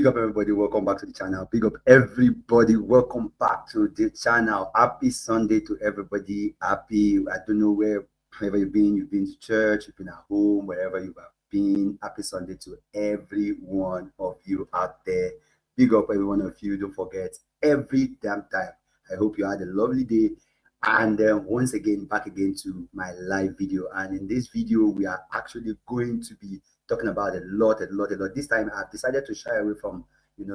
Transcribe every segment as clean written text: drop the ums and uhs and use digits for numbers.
Big up everybody, welcome back to the channel. Big up everybody, welcome back to the channel. Happy Sunday to everybody. Happy, I don't know wherever you've been to church, you've been at home, wherever you have been. Happy Sunday to every one of you out there. Big up every one of you. Don't forget, every damn time. I hope you had a lovely day. And once again, back again to my live video. And in this video, we are actually going to be talking about a lot. This time I've decided to shy away from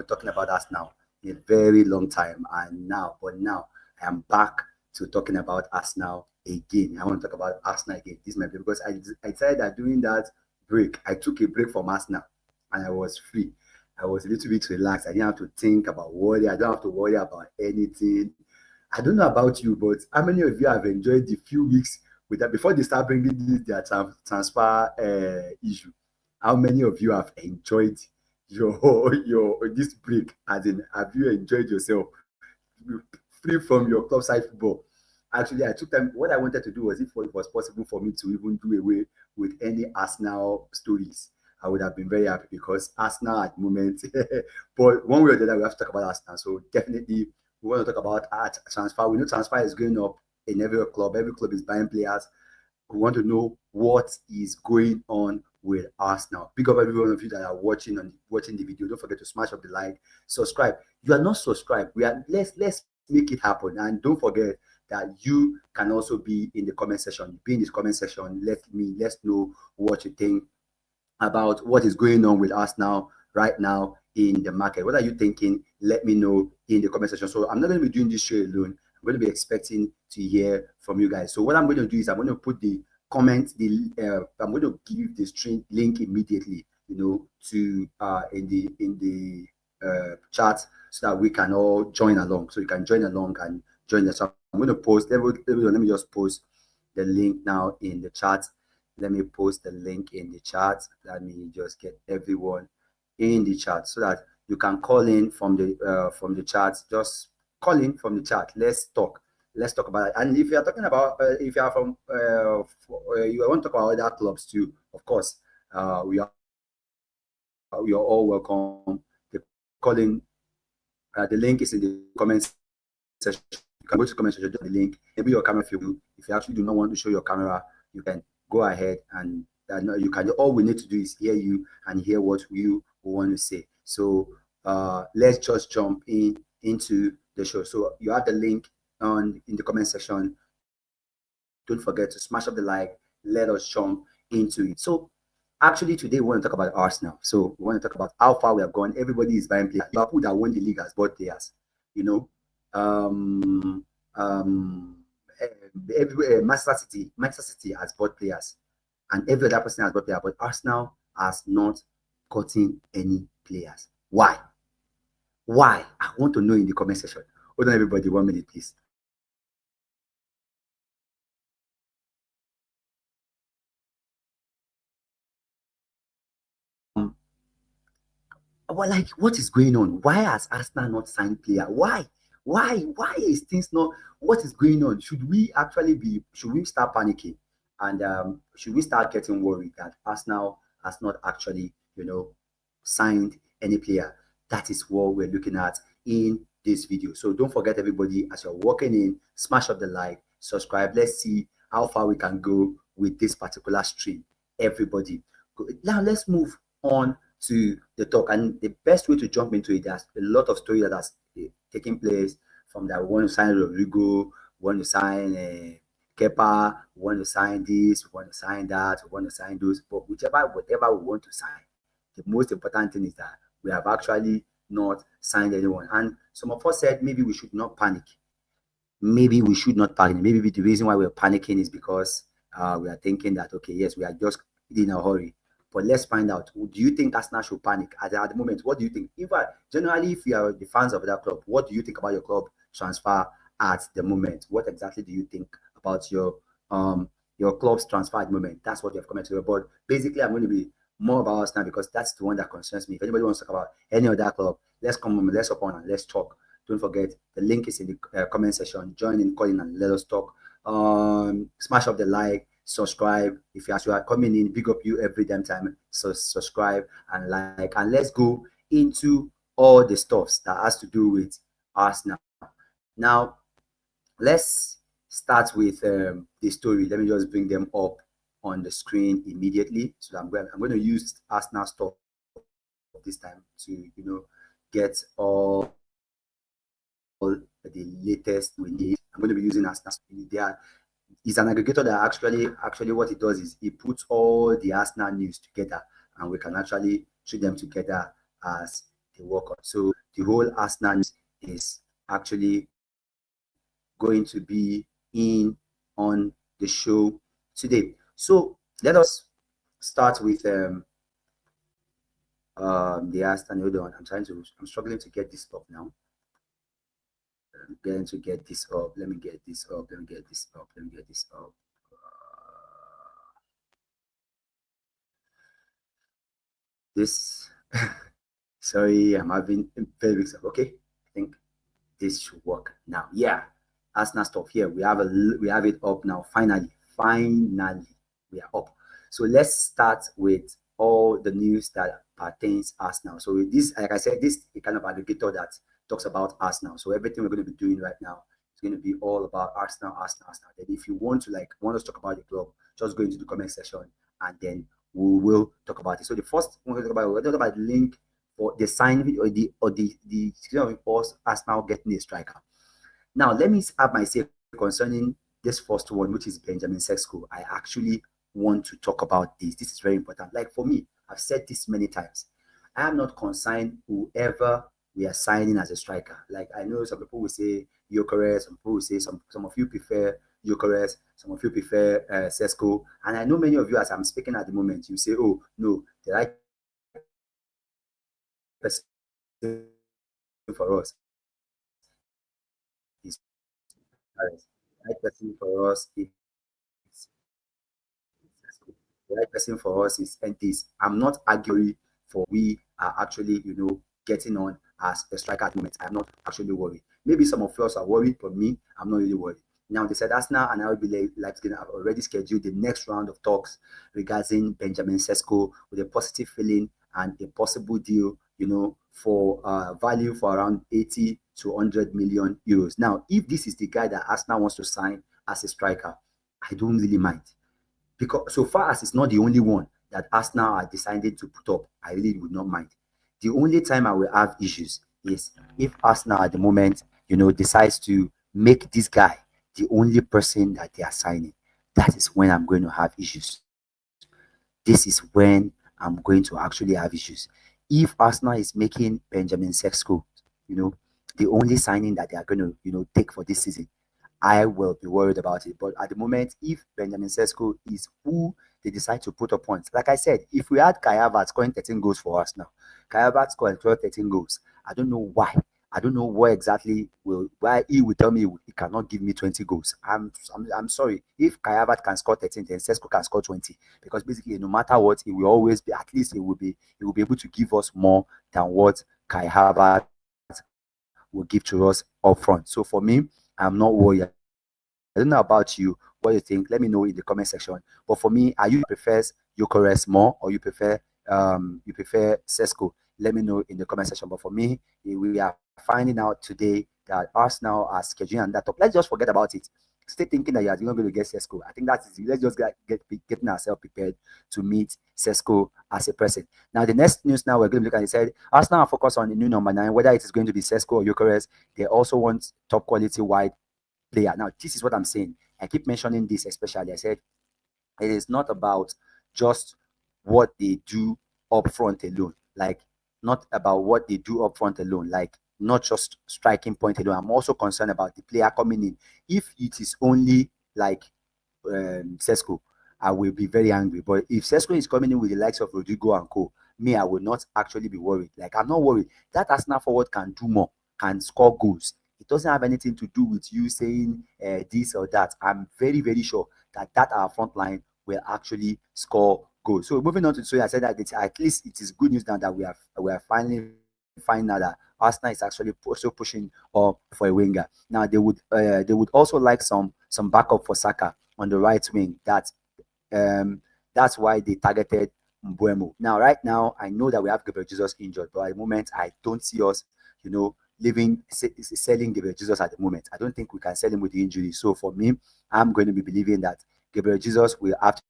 talking about us now in a very long time, and now I am back to talking about us now again. I want to talk about Arsenal again. This might be because I decided that during that break, I took a break from Arsenal and I was free. I was a little bit relaxed. I didn't have to think about worry. I don't have to worry about anything. I don't know about you, but how many of you have enjoyed the few weeks with that before they start bringing their transfer issue? How many of you have enjoyed your this break? As in, have you enjoyed yourself free from your club side football? Actually, I took time. What I wanted to do was, if it was possible for me to even do away with any Arsenal stories, I would have been very happy, because Arsenal at the moment, but one way or the other, we have to talk about Arsenal. So definitely, we want to talk about transfer. We know transfer is going up in every club. Every club is buying players. We want to know what is going on with Arsenal. Big up every one of you that are watching the video. Don't forget to smash up the like, subscribe. You are not subscribed. Let's make it happen. And don't forget that you can also be in the comment section. Be in this comment section. Let's know what you think about what is going on with Arsenal right now in the market. What are you thinking? Let me know in the comment section. So I'm not going to be doing this show alone. I'm going to be expecting to hear from you guys. So what I'm going to do is I'm going to put the comment, I'm going to give the stream link immediately, to in the chat, so that we can all join along. So you can join along and join the chat. I'm going to post. Let me just post the link now in the chat. Let me post the link in the chat. Let me just get everyone in the chat so that you can call in from the chat. Just call in from the chat. Let's talk about it. And if you are talking about if you are from you want to talk about other clubs too, of course, we are all welcome. The calling, the link is in the comment section. You can go to the comment section, the link. Maybe your camera, if you actually do not want to show your camera, you can go ahead and you can. All we need to do is hear you and hear what you want to say. So let's just jump into the show. So you have the link in the comment section. Don't forget to smash up the like. Let us jump into it. So actually today we want to talk about Arsenal. So we want to talk about how far we have gone. Everybody is buying players. Liverpool that won the league has bought players. Manchester City has bought players, and every other person has bought players, but Arsenal has not gotten any players. Why? I want to know in the comment section. Hold on, everybody, 1 minute, please. Well, like, what is going on? Why has Arsenal not signed player? Why is things not? What is going on? Should we start panicking, and should we start getting worried that Arsenal has not actually signed any player? That is what we're looking at in this video. So don't forget, everybody, as you're walking in, smash up the like, subscribe. Let's see how far we can go with this particular stream. Everybody, now let's move on to the talk. And the best way to jump into it, there's a lot of story that has taken place from that. We want to sign Rodrigo, we want to sign Kepa, we want to sign this, we want to sign that, we want to sign those. But whatever we want to sign, the most important thing is that we have actually not signed anyone. And some of us said maybe we should not panic. Maybe we should not panic. Maybe the reason why we're panicking is because we are thinking that, okay, yes, we are just in a hurry. But let's find out. Do you think Arsenal should panic at the moment? What do you think? Generally, if you are the fans of that club, what do you think about your club transfer at the moment? What exactly do you think about your club's transfer at the moment? That's what you have commented about. But basically, I'm going to be more about Arsenal because that's the one that concerns me. If anybody wants to talk about any other club, let's come on, let's hop on and let's talk. Don't forget, the link is in the comment section. Join in, call in, and let us talk. Smash up the like, subscribe. If you are coming in, big up you every damn time. So subscribe and like, and let's go into all the stuffs that has to do with Arsenal. Now, let's start with the story. Let me just bring them up on the screen immediately. So I'm going to use Arsenal stuff this time to get all the latest we need. I'm going to be using Arsenal. It's an aggregator that actually what it does is it puts all the Arsenal news together, and we can actually treat them together as they work on. So the whole Arsenal news is actually going to be in on the show today. So let us start with the Arsenal. Hold on, I'm struggling to get this up now. I'm going to get this up. Let me get this up. Let me get this up. Let me get this up. This sorry, I'm having a very big stuff. Okay, I think this should work now. Yeah, Arsenal stuff here. We have it up now. Finally, we are up. So let's start with all the news that pertains Arsenal. So this, like I said, this is a kind of aggregator that talks about Arsenal. So everything we're going to be doing right now is going to be all about Arsenal. Then if you want us to talk about the club, just go into the comment section and then we will talk about it. So the first we're going to talk about the link for the sign or the Arsenal getting a striker. Now let me have my say concerning this first one, which is Benjamin Šeško. I actually want to talk about this. This is very important. Like for me, I've said this many times. I am not concerned whoever we are signing as a striker. Like I know some people will say Gyökeres, some people will say some of you prefer Gyökeres, some of you prefer Šeško, and I know many of you, as I'm speaking at the moment, you say, oh no, the right person for us is Gyökeres. The right person for us is Šeško. The right person for us is Entis. I'm not arguing for we are actually getting on as a striker at the moment. I'm not actually worried. Maybe some of us are worried, but me, I'm not really worried. Now, they said Arsenal and RB Leipzig have already scheduled the next round of talks regarding Benjamin Šeško with a positive feeling and a possible deal, for value for around 80 to 100 million euros. Now, if this is the guy that Arsenal wants to sign as a striker, I don't really mind. Because so far as it's not the only one that Arsenal are decided to put up, I really would not mind. The only time I will have issues is if Arsenal at the moment, decides to make this guy the only person that they are signing. That is when I'm going to have issues. This is when I'm going to actually have issues. If Arsenal is making Benjamin Šeško, the only signing that they are going to, take for this season, I will be worried about it. But at the moment, if Benjamin Šeško is who they decide to put up points, like I said, if we had Kai Havertz scoring 13 goals for us now, Kai Havertz scoring 12, 13 goals, I don't know why. I don't know why he will tell me he cannot give me 20 goals. I'm sorry. If Kai Havertz can score 13, then Šeško can score 20. Because basically, no matter what, he will always be, at least he will be able to give us more than what Kai Havertz will give to us up front. So for me, I'm not worried. I don't know about you, what you think. Let me know in the comment section. But for me, are you prefers Gyökeres more or you prefer Šeško? Let me know in the comment section. But for me, we are finding out today that Arsenal are scheduling and that top. Let's just forget about it. Stay thinking that you are not going to get Šeško. I think that's easy. Let's just getting ourselves prepared to meet Šeško as a person. Now, the next news now we're going to look at, it said Arsenal are focused on the new number 9, whether it is going to be Šeško or Gyökeres. They also want top quality wide player. Now, this is what I'm saying. I keep mentioning this, especially. I said it is not about just what they do up front alone. Like, not about what they do up front alone. Like, not just striking point alone. I'm also concerned about the player coming in. If it is only like Šeško, I will be very angry. But if Šeško is coming in with the likes of Rodrigo and co, me, I will not actually be worried. Like, I'm not worried. That Arsenal forward can do more, can score goals. It doesn't have anything to do with you saying this or that. I'm very, very sure that our front line will actually score goals. So moving on to, so I said that at least it is good news now that we are finally finding out that Arsenal is actually also pushing for a winger. Now they would also like some backup for Saka on the right wing. That's why they targeted Mbuemo. Now, right now, I know that we have Gabriel Jesus injured, but at the moment, I don't see us, selling Gabriel Jesus at the moment. I don't think we can sell him with the injury. So for me, I'm going to be believing that Gabriel Jesus will have to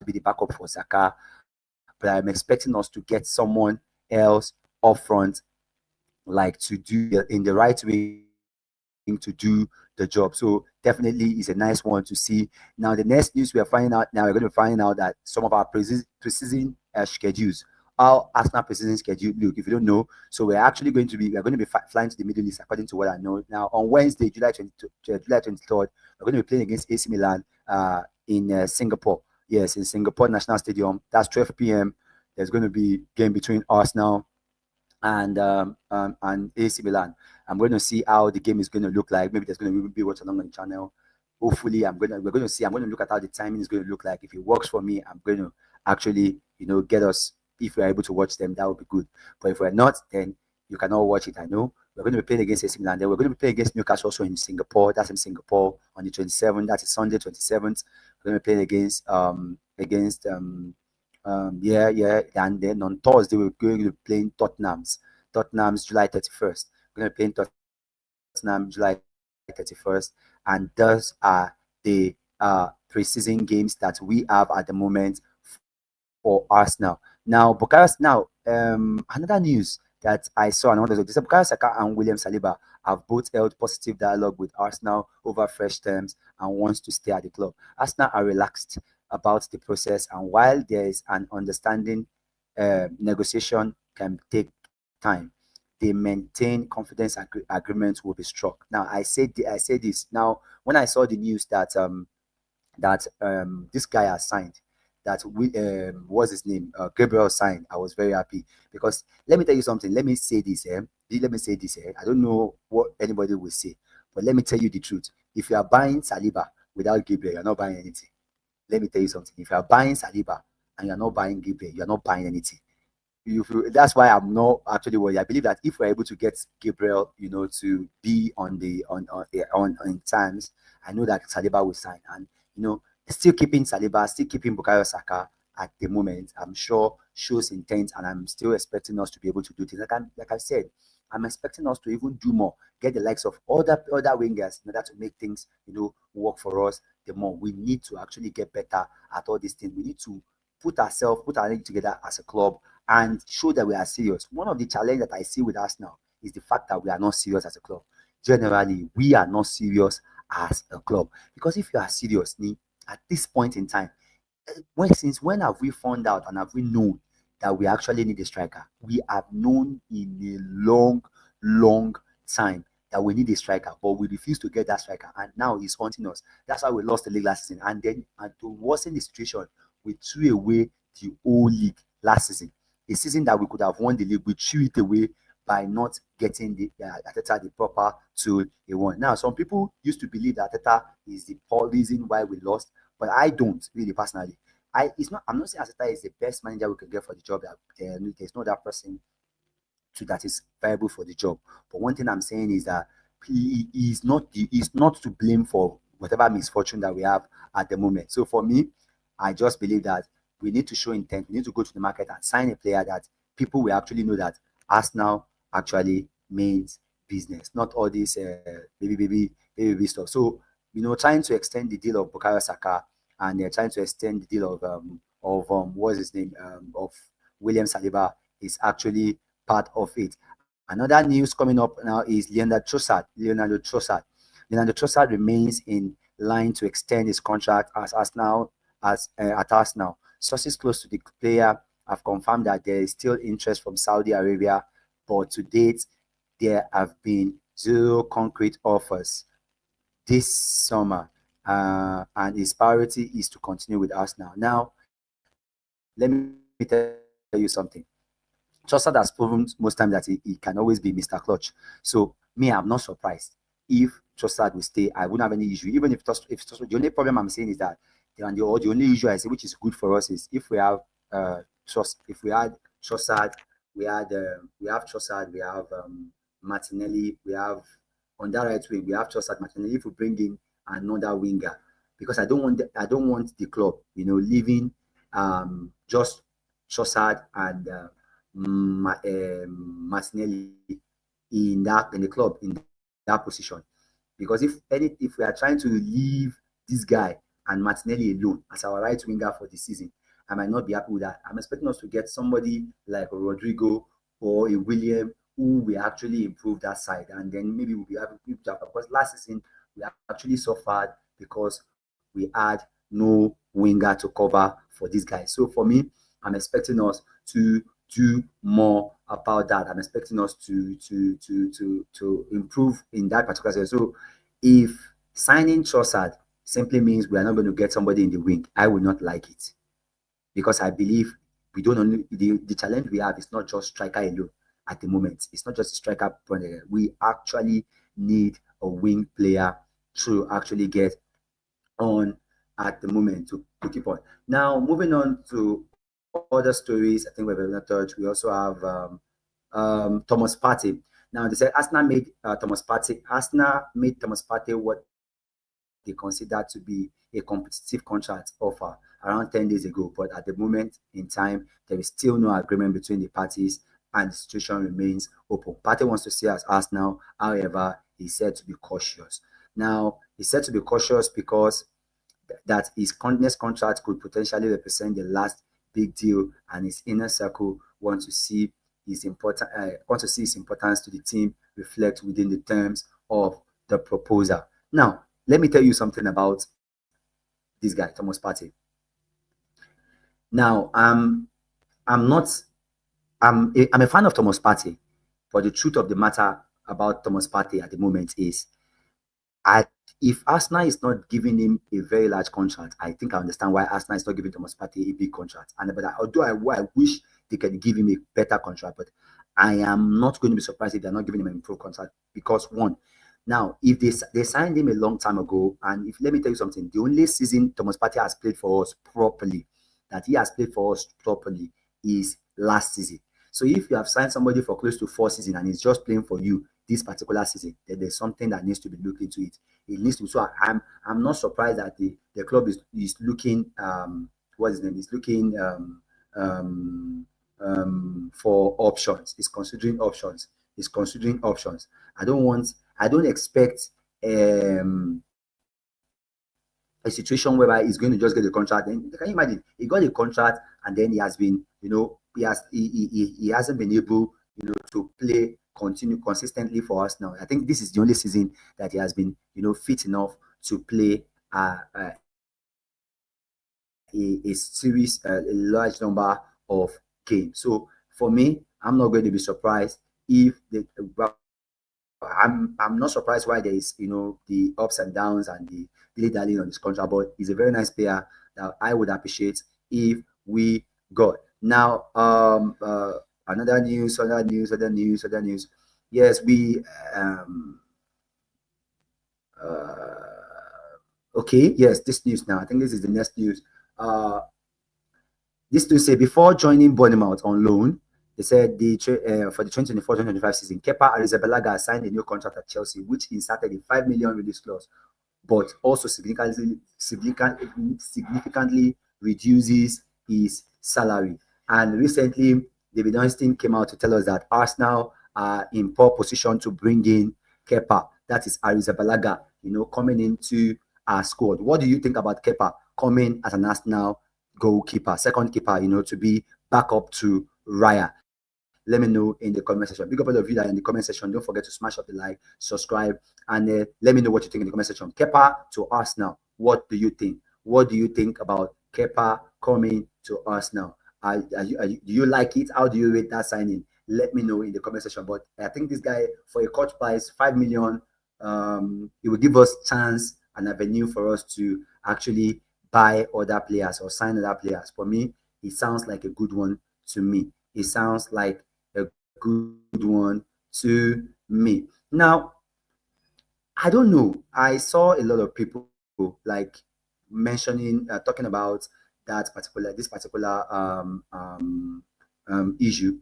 be the backup for Saka, but I'm expecting us to get someone else up front, like to do in the right wing to do the job. So definitely is a nice one to see. Now the next news we are finding out now, we're going to find out that some of our preseason schedules, our Arsenal preseason schedule. Look, if you don't know, so we're going to be flying to the Middle East according to what I know. Now on Wednesday, July 23rd, we're going to be playing against AC Milan in Singapore. Yes, in Singapore National Stadium. That's 12 p.m. There's going to be game between Arsenal and AC Milan. I'm going to see how the game is going to look like. Maybe there's going to be watch along on the channel. Hopefully, we're going to see. I'm going to look at how the timing is going to look like. If it works for me, I'm going to actually, get us. If we're able to watch them, that would be good. But if we're not, then you cannot watch it. I know we're going to be playing against AC Milan. Then we're going to be playing against Newcastle also in Singapore. That's in Singapore on the 27th. That's Sunday 27th. We're going to be playing against and then on Thursday we're going to be playing Tottenham's July 31st. We're going to be playing Tottenham July 31st, and those are the preseason games that we have at the moment for Arsenal. Now, another news that I saw and others, Bukayo Saka and William Saliba have both held positive dialogue with Arsenal over fresh terms and wants to stay at the club. Arsenal are relaxed about the process, and while there is an understanding, negotiation can take time. They maintain confidence agreements will be struck. Now, I say this. Now, when I saw the news that this guy has signed, that what's his name, Gabriel signed, I was very happy, because let me tell you something. Let me say this. I don't know what anybody will say, but let me tell you the truth. If you are buying Saliba without Gabriel, you're not buying anything. Let me tell you something. If you are buying Saliba and you're not buying Gabriel, you're not buying anything. That's why I'm not actually worried. I believe that if we're able to get Gabriel, to be on times, I know that Saliba will sign, and still keeping Saliba, still keeping Bukayo Saka at the moment, I'm sure shows intent, and I'm still expecting us to be able to do things. Like I said, I'm expecting us to even do more, get the likes of other wingers in order to make things, work for us. The more we need to actually get better at all these things. We need to put our energy together as a club and show that we are serious. One of the challenges that I see with us now is the fact that we are not serious as a club. Generally, we are not serious as a club, because if you are serious at this point in time, since when have we found out and have we known that we actually need a striker? We have known in a long time that we need a striker, but we refuse to get that striker, and now he's haunting us. That's why we lost the league last season, and to worsen the situation, we threw away the whole league last season. A season that we could have won the league, we threw it away by not getting the Arteta the proper tool he won. Now, some people used to believe that Arteta is the reason why we lost, but I don't really personally. I'm not saying Arteta is the best manager we can get for the job. There's no other person that is viable for the job. But one thing I'm saying is that he's not to blame for whatever misfortune that we have at the moment. So for me, I just believe that we need to show intent. We need to go to the market and sign a player that people will actually know that Arsenal actually means business, not all this baby stuff. So trying to extend the deal of Bukayo Saka, and they're trying to extend the deal of what's his name, of William Saliba, is actually part of it. Another news coming up now is Leonardo Trossard. Leonardo Trossard remains in line to extend his contract at Arsenal. Sources close to the player have confirmed that there is still interest from Saudi Arabia, but to date there have been zero concrete offers this summer, and his priority is to continue with Arsenal. Now, let me tell you something. Trossard has proven most times that he can always be Mr. Clutch. So me, I'm not surprised if Trossard will stay. I wouldn't have any issue, even if Trossard. The only problem I'm saying is that the only issue I see, which is good for us, is if we have if we had Trossard, we have Trossard, we have Martinelli, we have on that right wing, we have Trossard, Martinelli. If we bring in another winger, because I don't want the club, leaving just Trossard and Martinelli in the club in that position. Because if we are trying to leave this guy and Martinelli alone as our right winger for the season, I might not be happy with that. I'm expecting us to get somebody like Rodrigo or a William who will actually improve that side, and then maybe we'll be able to because last season we actually suffered because we had no winger to cover for this guy. So for me, I'm expecting us to do more about that. I'm expecting us to improve in that particular side. So if signing Trossard simply means we are not going to get somebody in the wing, I will not like it, because I believe we don't only the challenge we have is not just striker alone at the moment. It's not just striker. We actually need a wing player to actually get on at the moment to keep on. Now, moving on to other stories, I think we're very touch. We also have Thomas Partey. Now, they said Arsenal made Thomas Partey what they considered to be a competitive contract offer around 10 days ago. But at the moment in time, there is still no agreement between the parties and the situation remains open. Partey wants to stay as Arsenal. However, he said to be cautious. Now, he said to be cautious because that his next contract could potentially represent the last big deal, and his inner circle want to see his importance to the team reflect within the terms of the proposal. Now, let me tell you something about this guy, Thomas Partey. Now, I'm a fan of Thomas Partey, but the truth of the matter about Thomas Partey at the moment is, if Arsenal is not giving him a very large contract, I think I understand why Arsenal is not giving Thomas Partey a big contract. But although I wish they can give him a better contract, but I am not going to be surprised if they're not giving him an improved contract, because one, now if they signed him a long time ago, and let me tell you something, the only season Thomas Partey has played for us properly, is last season. So if you have signed somebody for close to 4 seasons and he's just playing for you this particular season, then there's something that needs to be looked into it. It needs to. So I'm not surprised that the club is looking what's his name? Is looking for options. Is considering options. I don't expect a situation whereby he's going to just get a contract. Then can you imagine? He got a contract and then he has been, he hasn't been able, to play consistently for us now. I think this is the only season that he has been, fit enough to play a large number of games. So for me, I'm not going to be surprised if I'm not surprised why there is, the ups and downs and the dilly-dallying on this contract, but he's a very nice player that I would appreciate if we got. Now, other news. Yes, we okay, yes, this news now. I think this is the next news. This to say, before joining Bournemouth on loan, they said for the 2024-2025 season, Kepa Arrizabalaga signed a new contract at Chelsea, which inserted a $5 million release clause, but also significantly reduces his salary. And recently, David Einstein came out to tell us that Arsenal are in poor position to bring in Kepa, that is Arrizabalaga, coming into our squad. What do you think about Kepa coming as an Arsenal goalkeeper, second keeper, to be back up to Raya? Let me know in the comment section. Big up all of you that are in the comment section. Don't forget to smash up the like, subscribe, and let me know what you think in the comment section. Kepa to Arsenal. What do you think? What do you think about Kepa coming to Arsenal? Do you like it? How do you rate that signing? Let me know in the comment section. But I think this guy, for a cut price, $5 million, it will give us chance and avenue for us to actually buy other players or sign other players. For me, it sounds like a good one to me. It sounds like a good one to me. Now, I don't know. I saw a lot of people like mentioning, talking about this particular issue.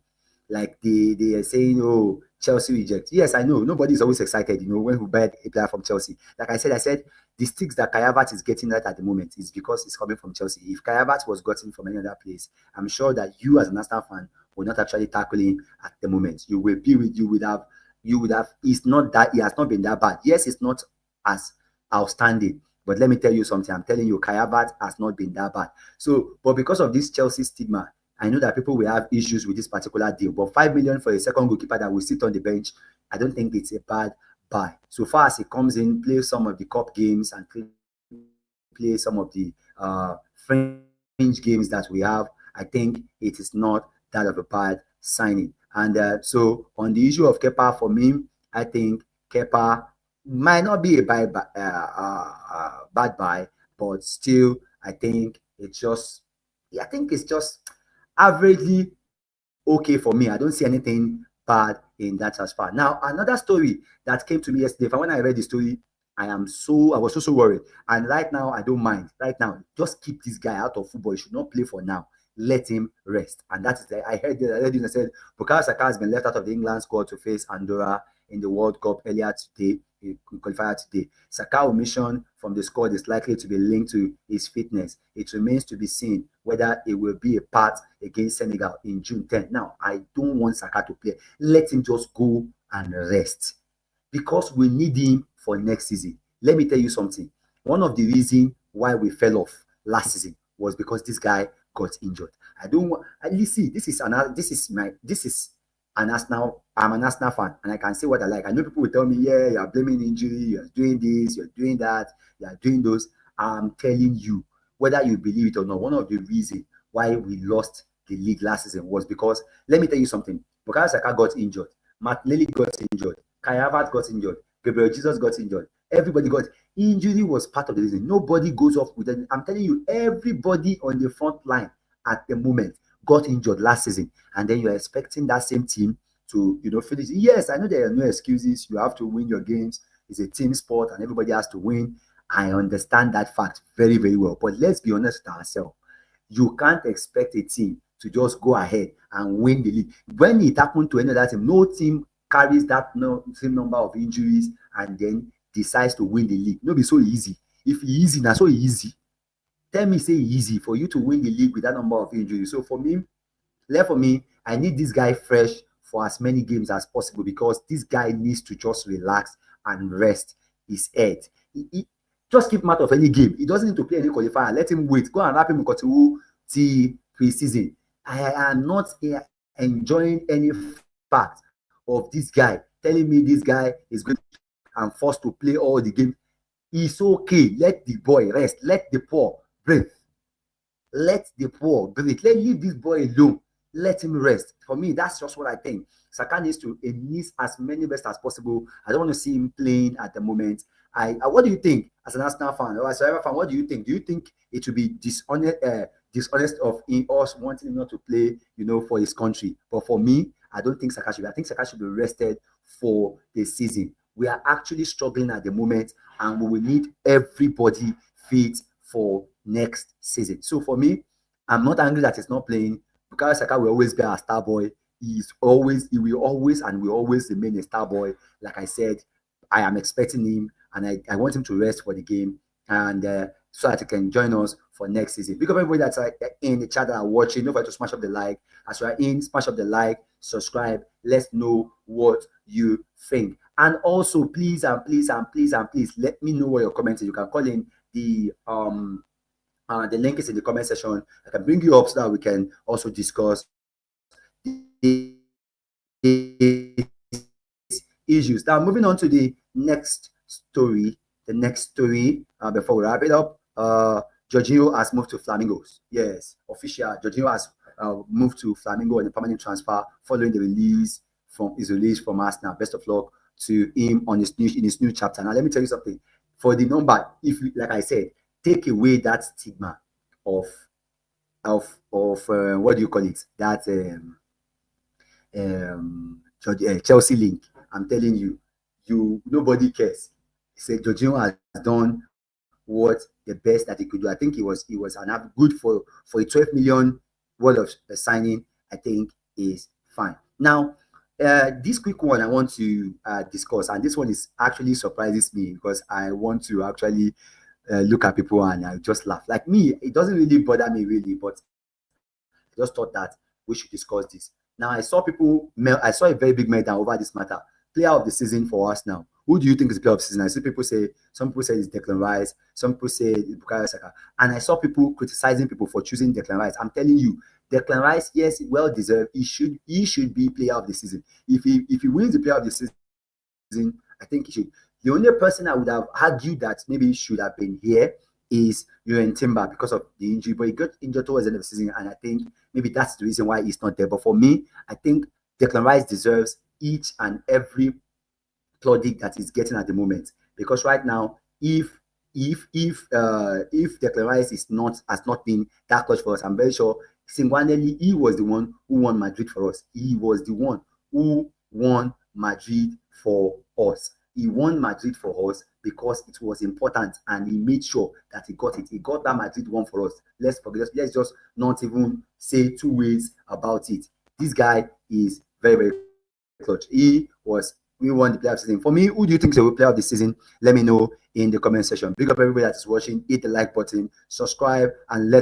Like they are saying, oh, Chelsea reject. Yes, I know. Nobody's always excited, when we buy a player from Chelsea. Like I said, the sticks that Kai Havertz is getting right at the moment is because it's coming from Chelsea. If Kai Havertz was gotten from any other place, I'm sure that you as an Arsenal fan will not actually tackle him at the moment. You would have, it's not that, he has not been that bad. Yes, it's not as outstanding, but let me tell you something. I'm telling you, Kai Havertz has not been that bad. So, but because of this Chelsea stigma, I know that people will have issues with this particular deal, but 5 million for a second goalkeeper that will sit on the bench, I don't think it's a bad buy. So far as he comes in, play some of the cup games and play some of the fringe games that we have, I think it is not that of a bad signing. And so on the issue of Kepa, for me, I think Kepa might not be a bad buy, but still, I think it's just averagely okay for me. I don't see anything bad in that as far. Now, another story that came to me yesterday, when I read the story, I was so worried. And right now, I don't mind. Right now, just keep this guy out of football. He should not play for now. Let him rest. And that is I heard it and I said, Bukayo Saka has been left out of the England squad to face Andorra in the World Cup earlier today. Qualifier today. Saka's omission from the squad is likely to be linked to his fitness. It remains to be seen whether it will be a part against Senegal in June 10th. Now, I don't want Saka to play. Let him just go and rest because we need him for next season. Let me tell you something. One of the reasons why we fell off last season was because this guy got injured. I don't want. At least see, I'm an Arsenal fan, and I can say what I like. I know people will tell me, yeah, you're blaming injury, you're doing this, you're doing that, you're doing those. I'm telling you, whether you believe it or not, one of the reasons why we lost the league last season was because, let me tell you something, Bukayo Saka got injured, Martinelli got injured, Kai Havertz got injured, Gabriel Jesus got injured, everybody got injury was part of the reason. Nobody goes off with it. I'm telling you, everybody on the front line at the moment got injured last season, and then you're expecting that same team to finish. Yes, I know there are no excuses. You have to win your games. It's a team sport, and everybody has to win. I understand that fact very, very well. But let's be honest with ourselves. You can't expect a team to just go ahead and win the league. When it happened to another team, no team carries that same number of injuries and then decides to win the league. No, be so easy. If it's easy, now so easy. Tell me, say easy for you to win the league with that number of injuries. So for me, I need this guy fresh for as many games as possible because this guy needs to just relax and rest his head. He just keep him out of any game. He doesn't need to play any qualifier. Let him wait. Go and wrap him till pre-season. I am not enjoying any fact of this guy telling me this guy is going and forced to play all the games. It's okay. Let the boy rest. Let the poor breathe. Let the poor breathe. Leave this boy alone. Let him rest. For me, that's just what I think. Saka needs as many rest as possible. I don't want to see him playing at the moment. What do you think as an Arsenal fan or as a Arsenal fan? What do you think? Do you think it would be dishonest of us wanting him not to play, for his country? But for me, I don't think Saka should be. I think Saka should be rested for the season. We are actually struggling at the moment, and we will need everybody fit for next season. So for me, I'm not angry that he's not playing. Bukayo Saka will always be our star boy. He will always remain a star boy. Like I said, I am expecting him, and I want him to rest for the game, and so that he can join us for next season. Because everybody that's in the chat that are watching, don't forget to smash up the like. As you are in, smash up the like, subscribe. Let's know what you think. And also, please, let me know what your comments is. You can call in the link is in the comment section. I can bring you up so that we can also discuss the issues. Now, moving on to the next story. Before we wrap it up, Jorginho has moved to Flamingos. Yes, official. Jorginho has moved to Flamingo on a permanent transfer following the release from Arsenal. Best of luck to him in his new chapter. Now, let me tell you something. For the number, like I said, take away that stigma of what do you call it? That Chelsea link. I'm telling you, nobody cares. He said Jorginho has done what the best that he could do. I think he was good for a 12 million worth of signing. I think is fine. Now, this quick one I want to discuss, and this one is actually surprises me because I want to actually look at people and I just laugh. Like me, it doesn't really bother me really, but I just thought that we should discuss this. Now I saw I saw a very big meltdown over this matter. Player of the season for us now. Who do you think is the player of the season? I see people say, some people say it's Declan Rice, some people say it's Bukayo Saka, and I saw people criticizing people for choosing Declan Rice. I'm telling you, Declan Rice, yes, well deserved. He should be player of the season. If he wins the player of the season, I think he should. The only person I would have argued that maybe he should have been here is Jurgen Timber because of the injury, but he got injured towards the end of the season, and I think maybe that's the reason why he's not there. But for me, I think Declan Rice deserves each and every plaudit that he's getting at the moment, because right now, if Declan Rice has not been that clutch for us, I'm very sure single-handedly he was the one who won Madrid for us. He was the one who won Madrid for us. He won Madrid for us because it was important, and he made sure that he got it. He got that Madrid one for us. Let's just not even say two ways about it. This guy is very, very clutch. We won the player of the season. For me, who do you think is the player of the season? Let me know in the comment section. Big up everybody that is watching. Hit the like button, subscribe, and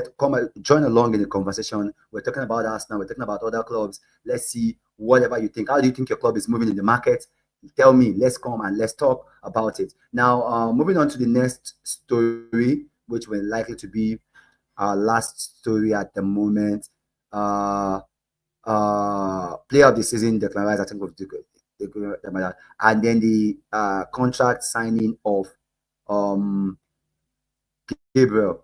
join along in the conversation. We're talking about us now. We're talking about other clubs. Let's see whatever you think. How do you think your club is moving in the market? Tell me. Let's come and let's talk about it. Now, moving on to the next story, which will likely to be our last story at the moment. Player of the season, Declan Rice, I think of and then the contract signing of Gabriel.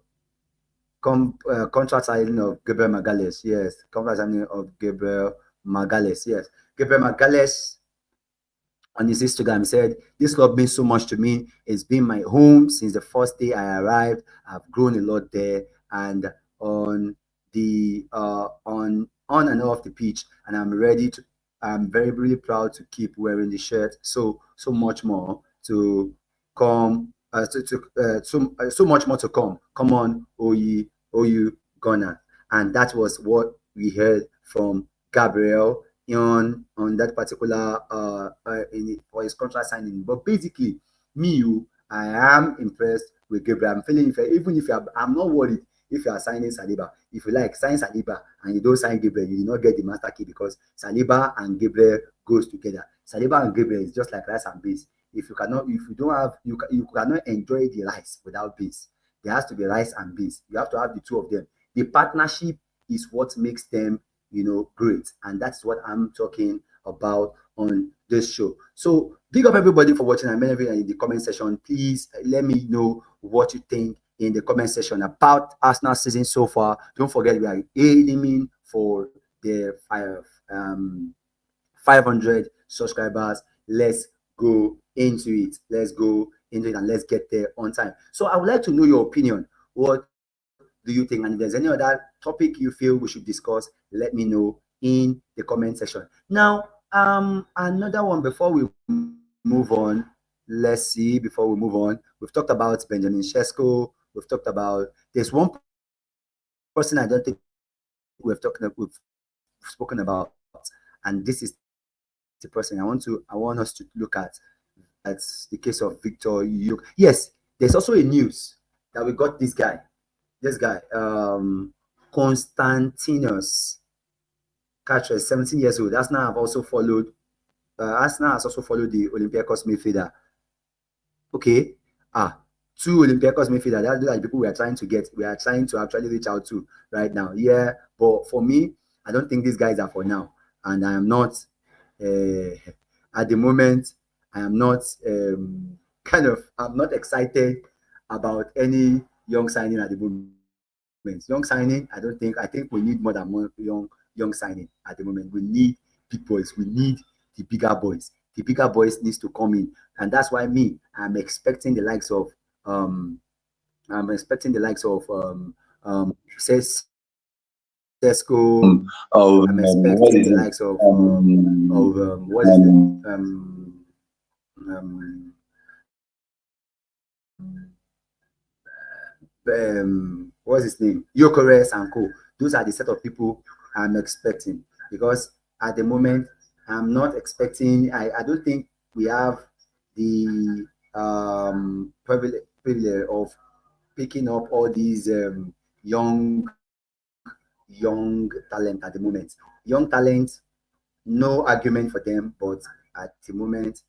Contract signing of Gabriel Magalhaes. Yes, contract signing of Gabriel Magalhaes. Yes, Gabriel Magalhaes on his Instagram said, "This club means so much to me. It's been my home since the first day I arrived. I've grown a lot there, and on the on and off the pitch, and I'm very, really proud to keep wearing the shirt. So much more to come. So much more to come. Come on, OU Ghana." And that was what we heard from Gabriel on that particular for his contract signing. But basically, I am impressed with Gabriel. I'm feeling I'm not worried if you are signing Saliba. If you like, sign Saliba and you don't sign Gabriel, you will not get the master key, because Saliba and Gabriel goes together. Saliba and Gabriel is just like rice and beans. You cannot enjoy the rice without beans. There has to be rice and beans. You have to have the two of them. The partnership is what makes them, great. And that's what I'm talking about on this show. So big up everybody for watching, and many of you in the comment section. Please let me know what you think in the comment section about Arsenal season so far. Don't forget, we are aiming for the 500 subscribers. Let's go into it. And let's get there on time. So I would like to know your opinion. What do you think? And if there's any other topic you feel we should discuss, let me know in the comment section. Now, another one before we move on. Let's see, before we move on, we've talked about Benjamin Šeško. We've talked about, there's one person I don't think we've spoken about, and this is the person I want us to look at. That's the case of Victor Gyökeres. Yes, there's also a news that we got this guy, Konstantinos Katras, 17 years old. Arsenal has also followed the Olympiacos midfielder. Okay, two Olympiacos midfielder. That's the people we are trying to get. We are trying to actually reach out to right now. Yeah, but for me, I don't think these guys are for now, and I am not at the moment. I am not I'm not excited about any young signing at the moment. Young signing, I think we need more than one young signing at the moment. We need big boys. We need the bigger boys. The bigger boys needs to come in, and that's why I'm expecting the likes of Šeško. I'm expecting the likes of what is it? What's his name? Gyökeres and co. Those are the set of people I'm expecting, because at the moment I'm not expecting. I don't think we have the privilege of picking up all these young talent at the moment. Young talent, no argument for them, but at the moment,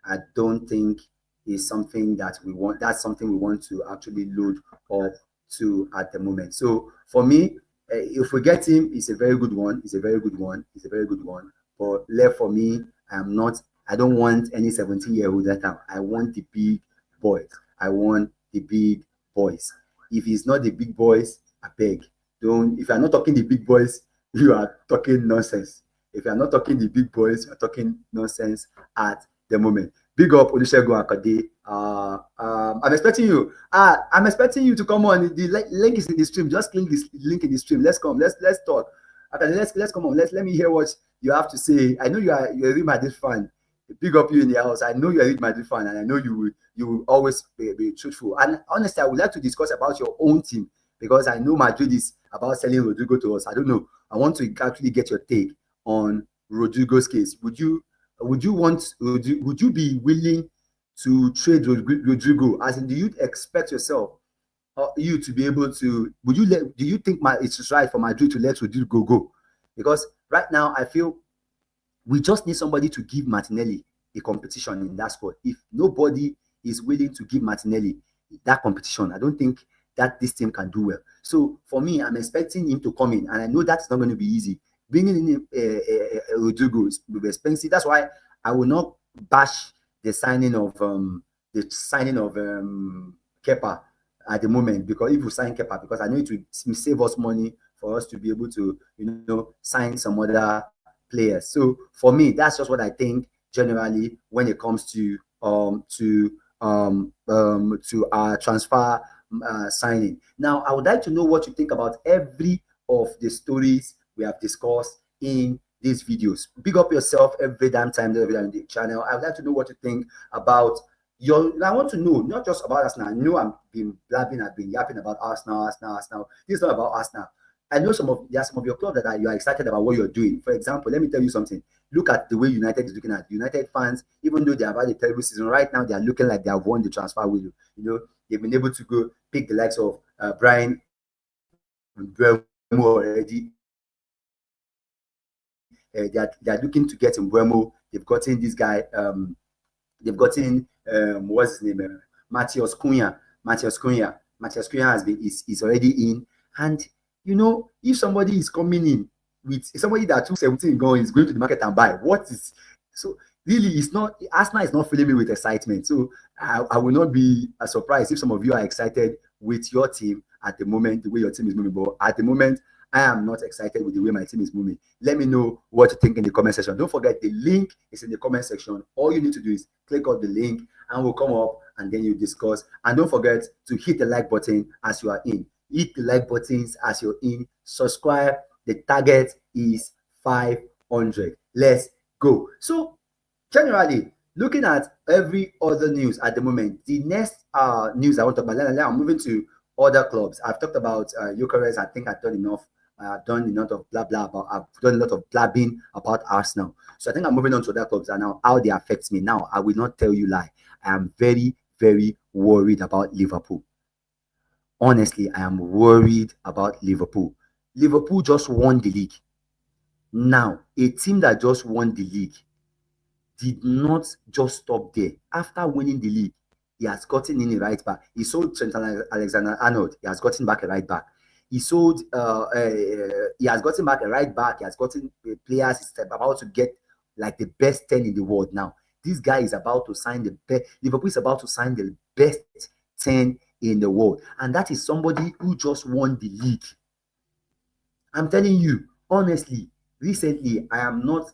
I don't think is something that we want. That's something we want to actually load up to at the moment. So for me, if we get him, it's a very good one. It's a very good one. It's a very good one. But left for me, I'm not. I don't want any 17-year-old that time. I want the big boys. I want the big boys. If it's not the big boys, I beg. Don't. If you're not talking the big boys, you are talking nonsense. If you're not talking the big boys, you're talking nonsense at the moment. Big up Olusegun Akande. I'm expecting you. I'm expecting you to come on. The link is in the stream. Just click this link in the stream. Let's come. Let's talk. Okay, let's come on. Let me hear what you have to say. I know you're a Real Madrid fan. Big up you in the house. I know you're a Real Madrid fan, and I know you will always be truthful. And honestly, I would like to discuss about your own team because I know Madrid is about selling Rodrigo to us. I don't know. I want to actually get your take on Rodrigo's case. Would you be willing to trade Rodrigo? As in, do you expect yourself you to be able to? Do you think it's right for Madrid to let Rodrigo go? Because right now I feel we just need somebody to give Martinelli a competition in that spot. If nobody is willing to give Martinelli that competition, I don't think that this team can do well. So for me, I'm expecting him to come in, and I know that's not going to be easy. Bringing in Rodrigo is expensive. That's why I will not bash the signing of Kepa at the moment, because if we sign Kepa, because I know it will save us money for us to be able to sign some other players. So for me, that's just what I think generally when it comes to our transfer signing. Now, I would like to know what you think about every of the stories we have discussed in these videos. Big up yourself every damn time on the channel. I would like to know what you think about I want to know not just about Arsenal. I know I've been blabbing, I've been yapping about Arsenal. This is not about Arsenal. I know there are some of your clubs that you are excited about what you're doing. For example, let me tell you something. Look at the way United is looking at. United fans, even though they have had a terrible season, right now they are looking like they have won the transfer window. They've been able to go pick the likes of Brian Mbeumo already. They are looking to get Mbeumo. They've gotten this guy. They've gotten what's his name? Matheus Cunha. Matheus Cunha is already in. And if somebody is coming in with somebody that took 17 going is going to the market and buy, so really it's not. Arsenal is not filling me with excitement. So I will not be surprised if some of you are excited with your team at the moment, the way your team is moving. But at the moment, I am not excited with the way my team is moving. Let me know what you think in the comment section. Don't forget, the link is in the comment section. All you need to do is click on the link and we'll come up and then you discuss. And don't forget to hit the like button as you are in. Hit the like buttons as you're in. Subscribe. The target is 500. Let's go. So generally, looking at every other news at the moment, the next news I want to talk about, I'm moving to other clubs. I've talked about Gyökeres. I think I've done enough. I've done a lot of I've done a lot of blabbing about Arsenal. So I think I'm moving on to other clubs and now how they affect me. Now, I will not tell you lie. I am very, very worried about Liverpool. Honestly, I am worried about Liverpool. Liverpool just won the league. Now, a team that just won the league did not just stop there. After winning the league, he has gotten in a right back. He sold Trent Alexander-Arnold. He has gotten back a right back. He sold. He has gotten back a right back. He has gotten players. He's about to get like the best 10 in the world now. This guy is about to sign the best. Liverpool is about to sign the best 10 in the world, and that is somebody who just won the league. I'm telling you, honestly, recently I am not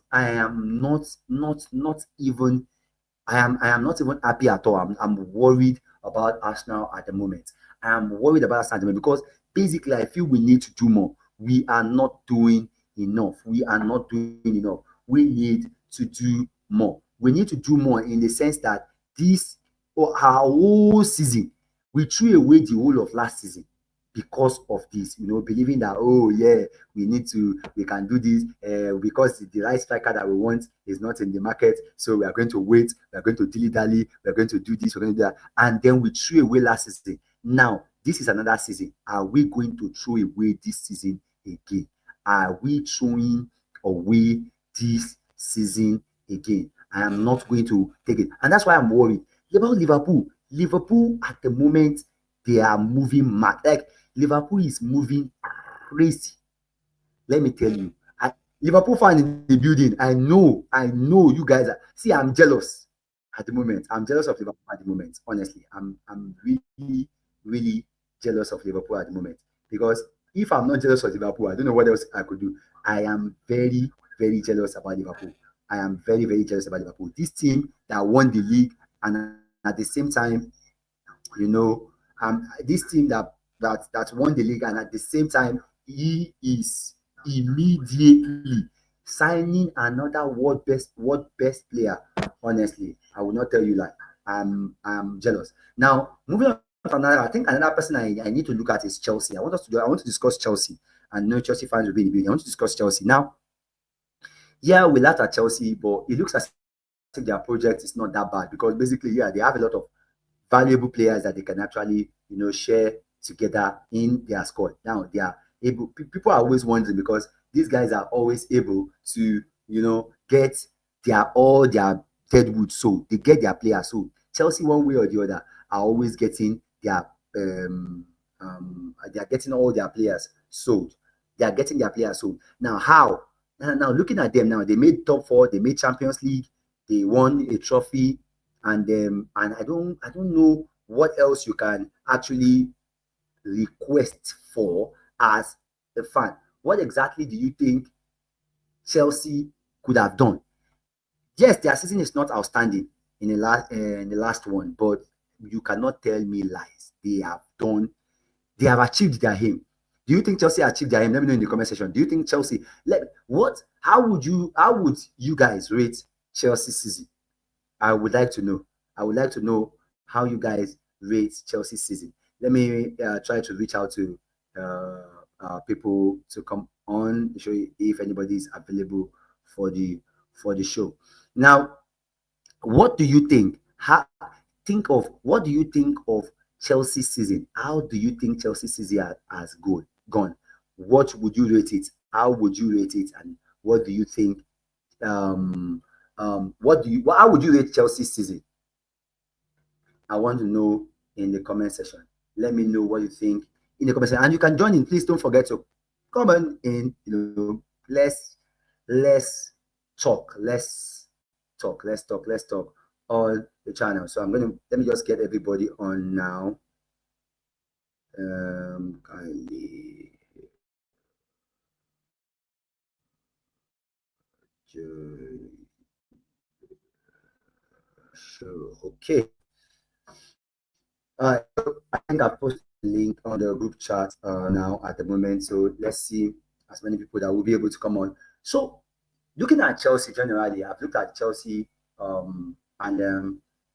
even happy at all. I'm worried about Arsenal at the moment. I am worried about Arsenal at the moment because basically I feel we need to do more. We are not doing enough. We need to do more. We need to do more in the sense that our whole season, we threw away the whole of last season because of this, you know, believing that, oh yeah, we can do this because the right striker that we want is not in the market, so we are going to wait, we are going to dilly-dally, we are going to do this, we're going to do that, and then we threw away last season. Now this is another season. Are we going to throw away this season again? Are we throwing away this season again? I am not going to take it, and that's why I'm worried about Liverpool. Liverpool at the moment, they are moving mad. Like, Liverpool is moving crazy. Let me tell you, Liverpool fan in the building. I know you guys are. See, I'm jealous at the moment. I'm jealous of Liverpool at the moment. Honestly, I'm really, really jealous of Liverpool at the moment, because if I'm not jealous of Liverpool, I don't know what else I could do. I am very, very jealous about Liverpool. I am very, very jealous about Liverpool. This team that won the league, and at the same time, you know, this team that won the league, and at the same time, he is immediately signing another world best player. Honestly, I will not tell you that. I'm jealous. Now, moving on to another, I think another person I need to look at is Chelsea. I want to discuss Chelsea, and no Chelsea fans will be in the building. I want to discuss Chelsea now. Yeah, we laughed at Chelsea, but it looks as if their project is not that bad, because basically, yeah, they have a lot of valuable players that they can actually, you know, share together in their squad. Now they are able. People are always wondering, because these guys are always able to, you know, get all their deadwood sold. They get their players sold. Chelsea, one way or the other, are always getting their they are getting all their players sold. They are getting their players sold. Now how? Now looking at them now, they made top 4. They made Champions League. They won a trophy. And I don't know what else you can actually request for as a fan. What exactly do you think Chelsea could have done? Yes, their season is not outstanding in the last one, but you cannot tell me lies. They have achieved their aim. Do you think Chelsea achieved their aim? Let me know in the comment section. Do you think Chelsea, how would you guys rate Chelsea's season? I would like to know. I would like to know how you guys rate Chelsea's season. Let me try to reach out to people to come on to show you if anybody is available for the show. Now, what do you think? What do you think of Chelsea's season? How do you think Chelsea's season has gone? What would you rate it? How would you rate it? And what do you think? How would you rate Chelsea's season? I want to know in the comment section. Let me know what you think in the comment section, and you can join in. Please don't forget to comment in. You know, let's talk. Let's talk on the channel. So let me just get everybody on now. Kindly. Sure. Okay. I think I posted the link on the group chat now at the moment. So let's see as many people that will be able to come on. So looking at Chelsea generally, I've looked at Chelsea and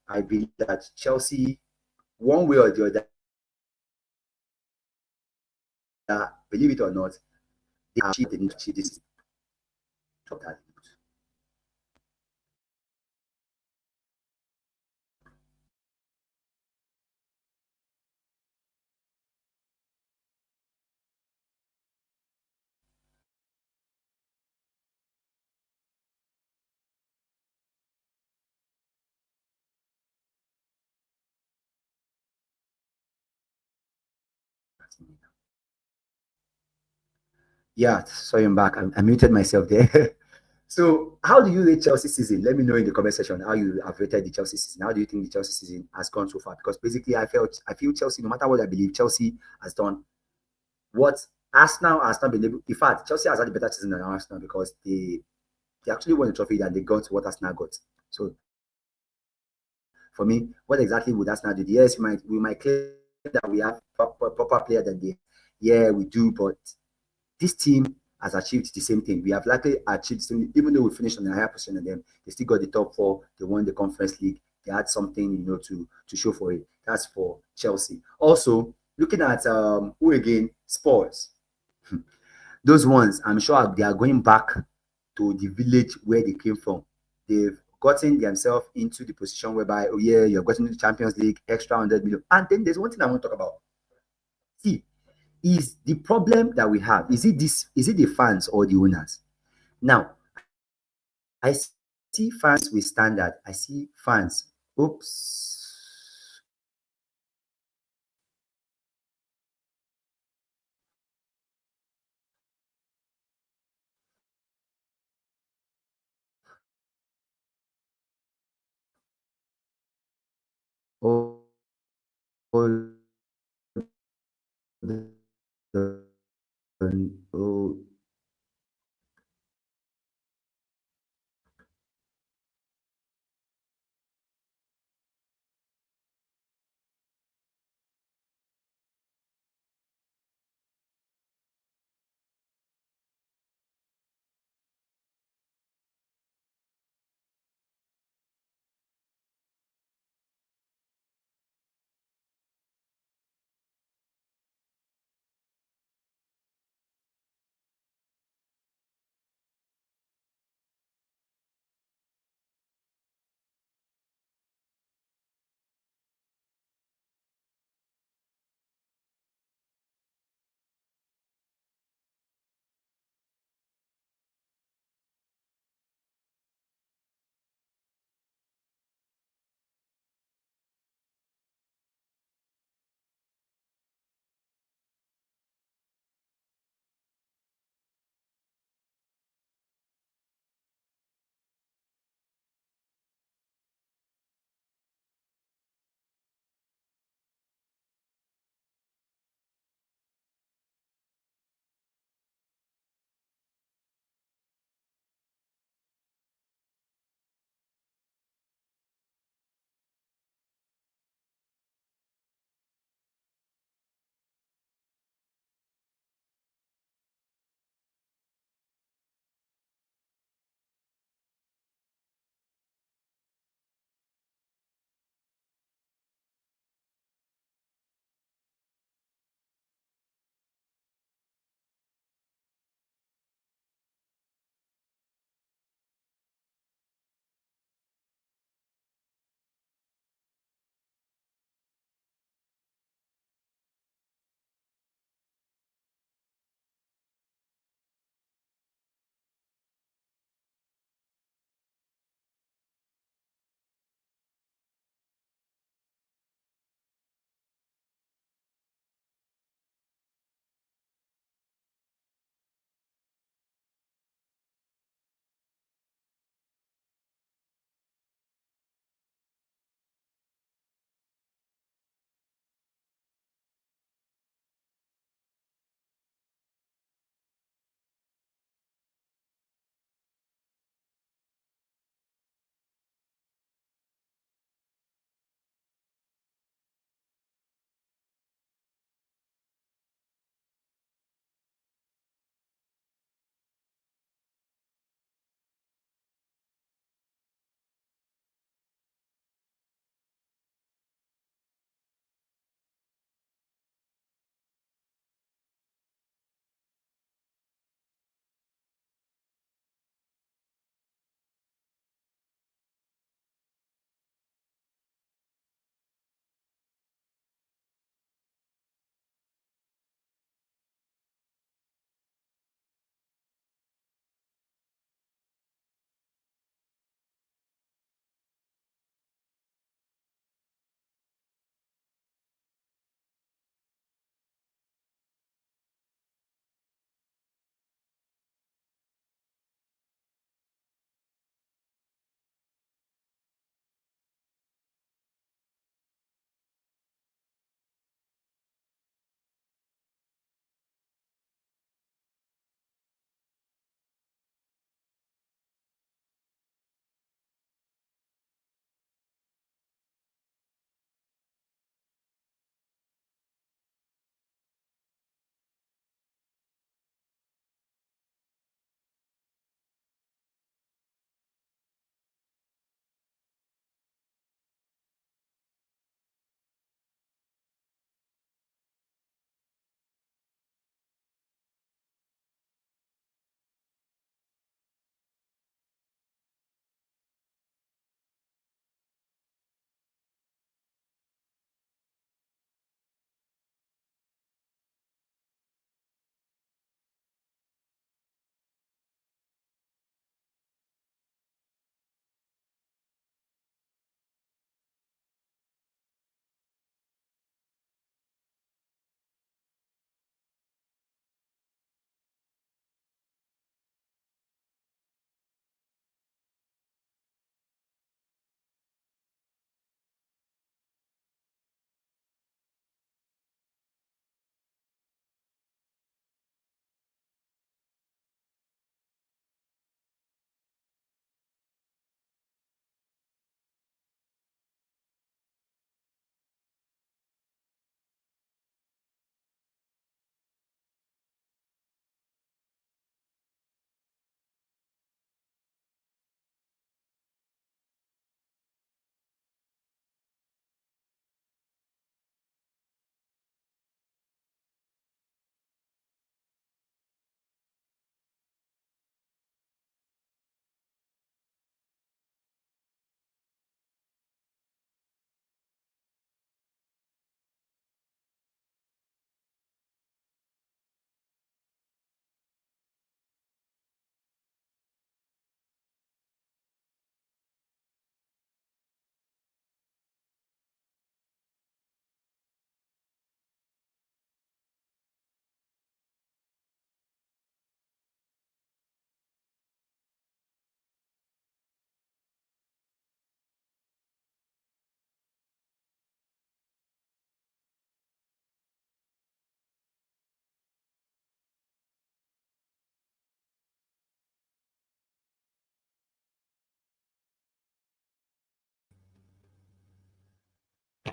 I believe that Chelsea, one way or the other, believe it or not, they didn't achieve this. Yeah, sorry, I'm back. I muted myself there. So, how do you rate Chelsea season? Let me know in the comment section how you have rated the Chelsea season. How do you think the Chelsea season has gone so far? Because basically, I feel Chelsea, no matter what I believe, Chelsea has done what Arsenal has not been able. In fact, Chelsea has had a better season than Arsenal, because they actually won the trophy and they got what Arsenal got. So, for me, what exactly would Arsenal do? Yes, we might claim that we have proper player than they. Yeah, we do, but this team has achieved the same thing. We have likely achieved the same, even though we finished on a higher position than them. They still got the top 4. They won the Conference League. They had something, you know, to show for it. That's for Chelsea. Also, looking at who again? Spurs. Those ones, I'm sure they are going back to the village where they came from. They've gotten themselves into the position whereby, oh yeah, you're gotten to the Champions League, extra 100 million. And then there's one thing I want to talk about. See, is the problem that we have, is it this, is it the fans or the owners? Now, I see fans with standard. I see fans. Oops. Oh, oh, oh,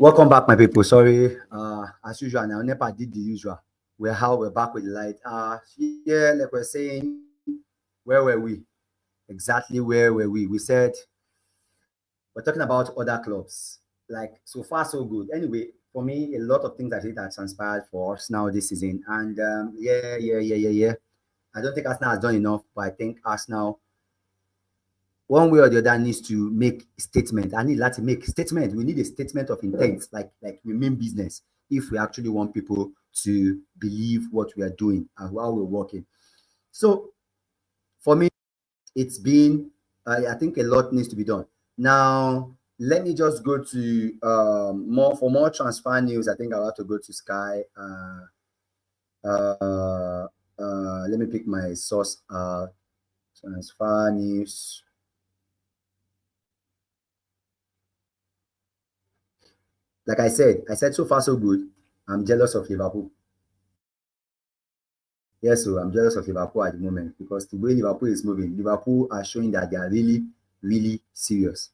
Welcome back, my people. Sorry, as usual, now NEPA did the usual. We're back with the light. Yeah, like we're saying, where were we? Exactly where were we? We said we're talking about other clubs. Like so far, so good. Anyway, for me, a lot of things I think that transpired for us now this season, and yeah. I don't think Arsenal has done enough, but I think Arsenal, one way or the other, needs to make a statement. I need that to make statement. We need a statement of intent, like we mean business. If we actually want people to believe what we are doing and how we're working. So for me, it's been. I think a lot needs to be done. Now, let me just go to more transfer news. I think I'll have to go to Sky. Let me pick my source. Transfer news. Like I said so far so good. I'm jealous of Liverpool. Yes, so I'm jealous of Liverpool at the moment because the way Liverpool is moving, Liverpool are showing that they are really, really serious.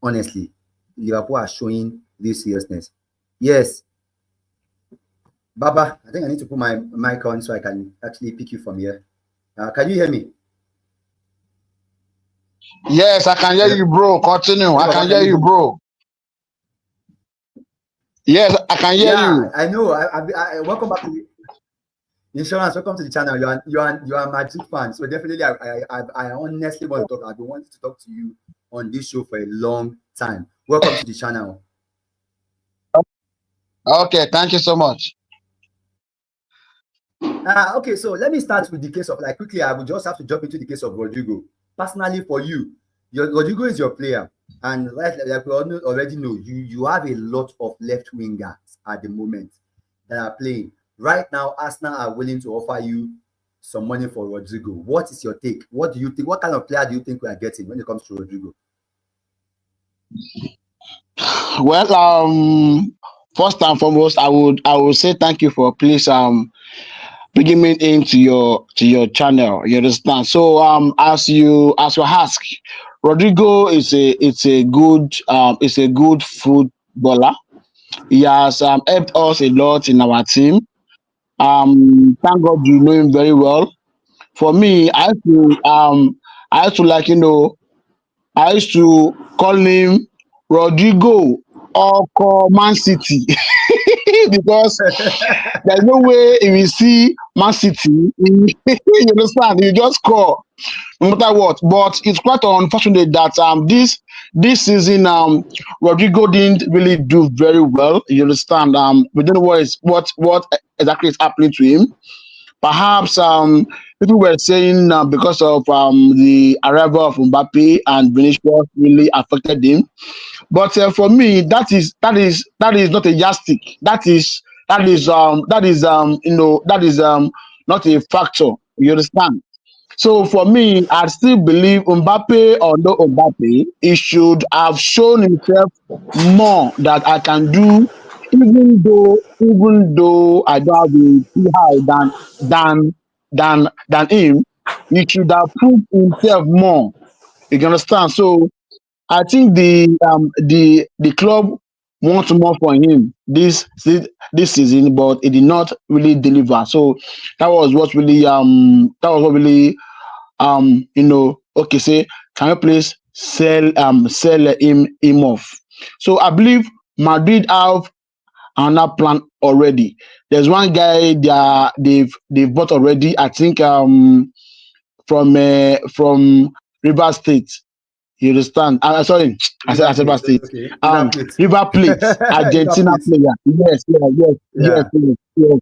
Honestly, Liverpool are showing this seriousness. Yes, Baba, I think I need to put my mic on so I can actually pick you from here. Can you hear me? Yes, I can hear Hello? you, bro. Continue. I Baba, can can hear you you, hear me? bro. Yes, I can hear Yeah, you. I know. Welcome back to the insurance. Welcome to the channel. You are a Magic fan, so definitely I honestly want to talk. I've been wanting to talk to you on this show for a long time. Welcome to the channel. Okay, thank you so much. Okay, so let me start with the case of like quickly. I will just have to jump into the case of Rodrigo. Personally, for you, Rodrigo is your player, and like we already know, you have a lot of left wingers at the moment that are playing right now. Arsenal are willing to offer you some money for Rodrigo. What is your take? What do you think? What kind of player do you think we are getting when it comes to Rodrigo? Well, first and foremost, I would say thank you for please bringing me into your channel. You understand? So as you ask, Rodrigo is a good footballer. He has helped us a lot in our team. Thank God you know him very well. For me, I used to like I used to call him Rodrigo Oko Man City because there's no way if you see Man City, you understand, you just score no matter what. But it's quite unfortunate that this season Rodrigo didn't really do very well. You understand? We don't know what exactly is happening to him. Perhaps people were saying because of the arrival of Mbappe and Vinicius really affected him. But for me, that is not a yardstick. That is not a factor. You understand? So for me, I still believe Mbappe or no Mbappe, he should have shown himself more that I can do, even though I don't have a high than than him, he should have proved himself more. You can understand? So I think the club wants more for him this season, but it did not really deliver. So that was what really okay, say, can you please sell him off? So I believe Madrid have another plan already. There's one guy they've bought already. I think from River State. You understand? Sorry, I River said River Plate. State. Okay, River Plate. River Plate, River Argentina Plate. player. Yes, yeah, Yeah. yes.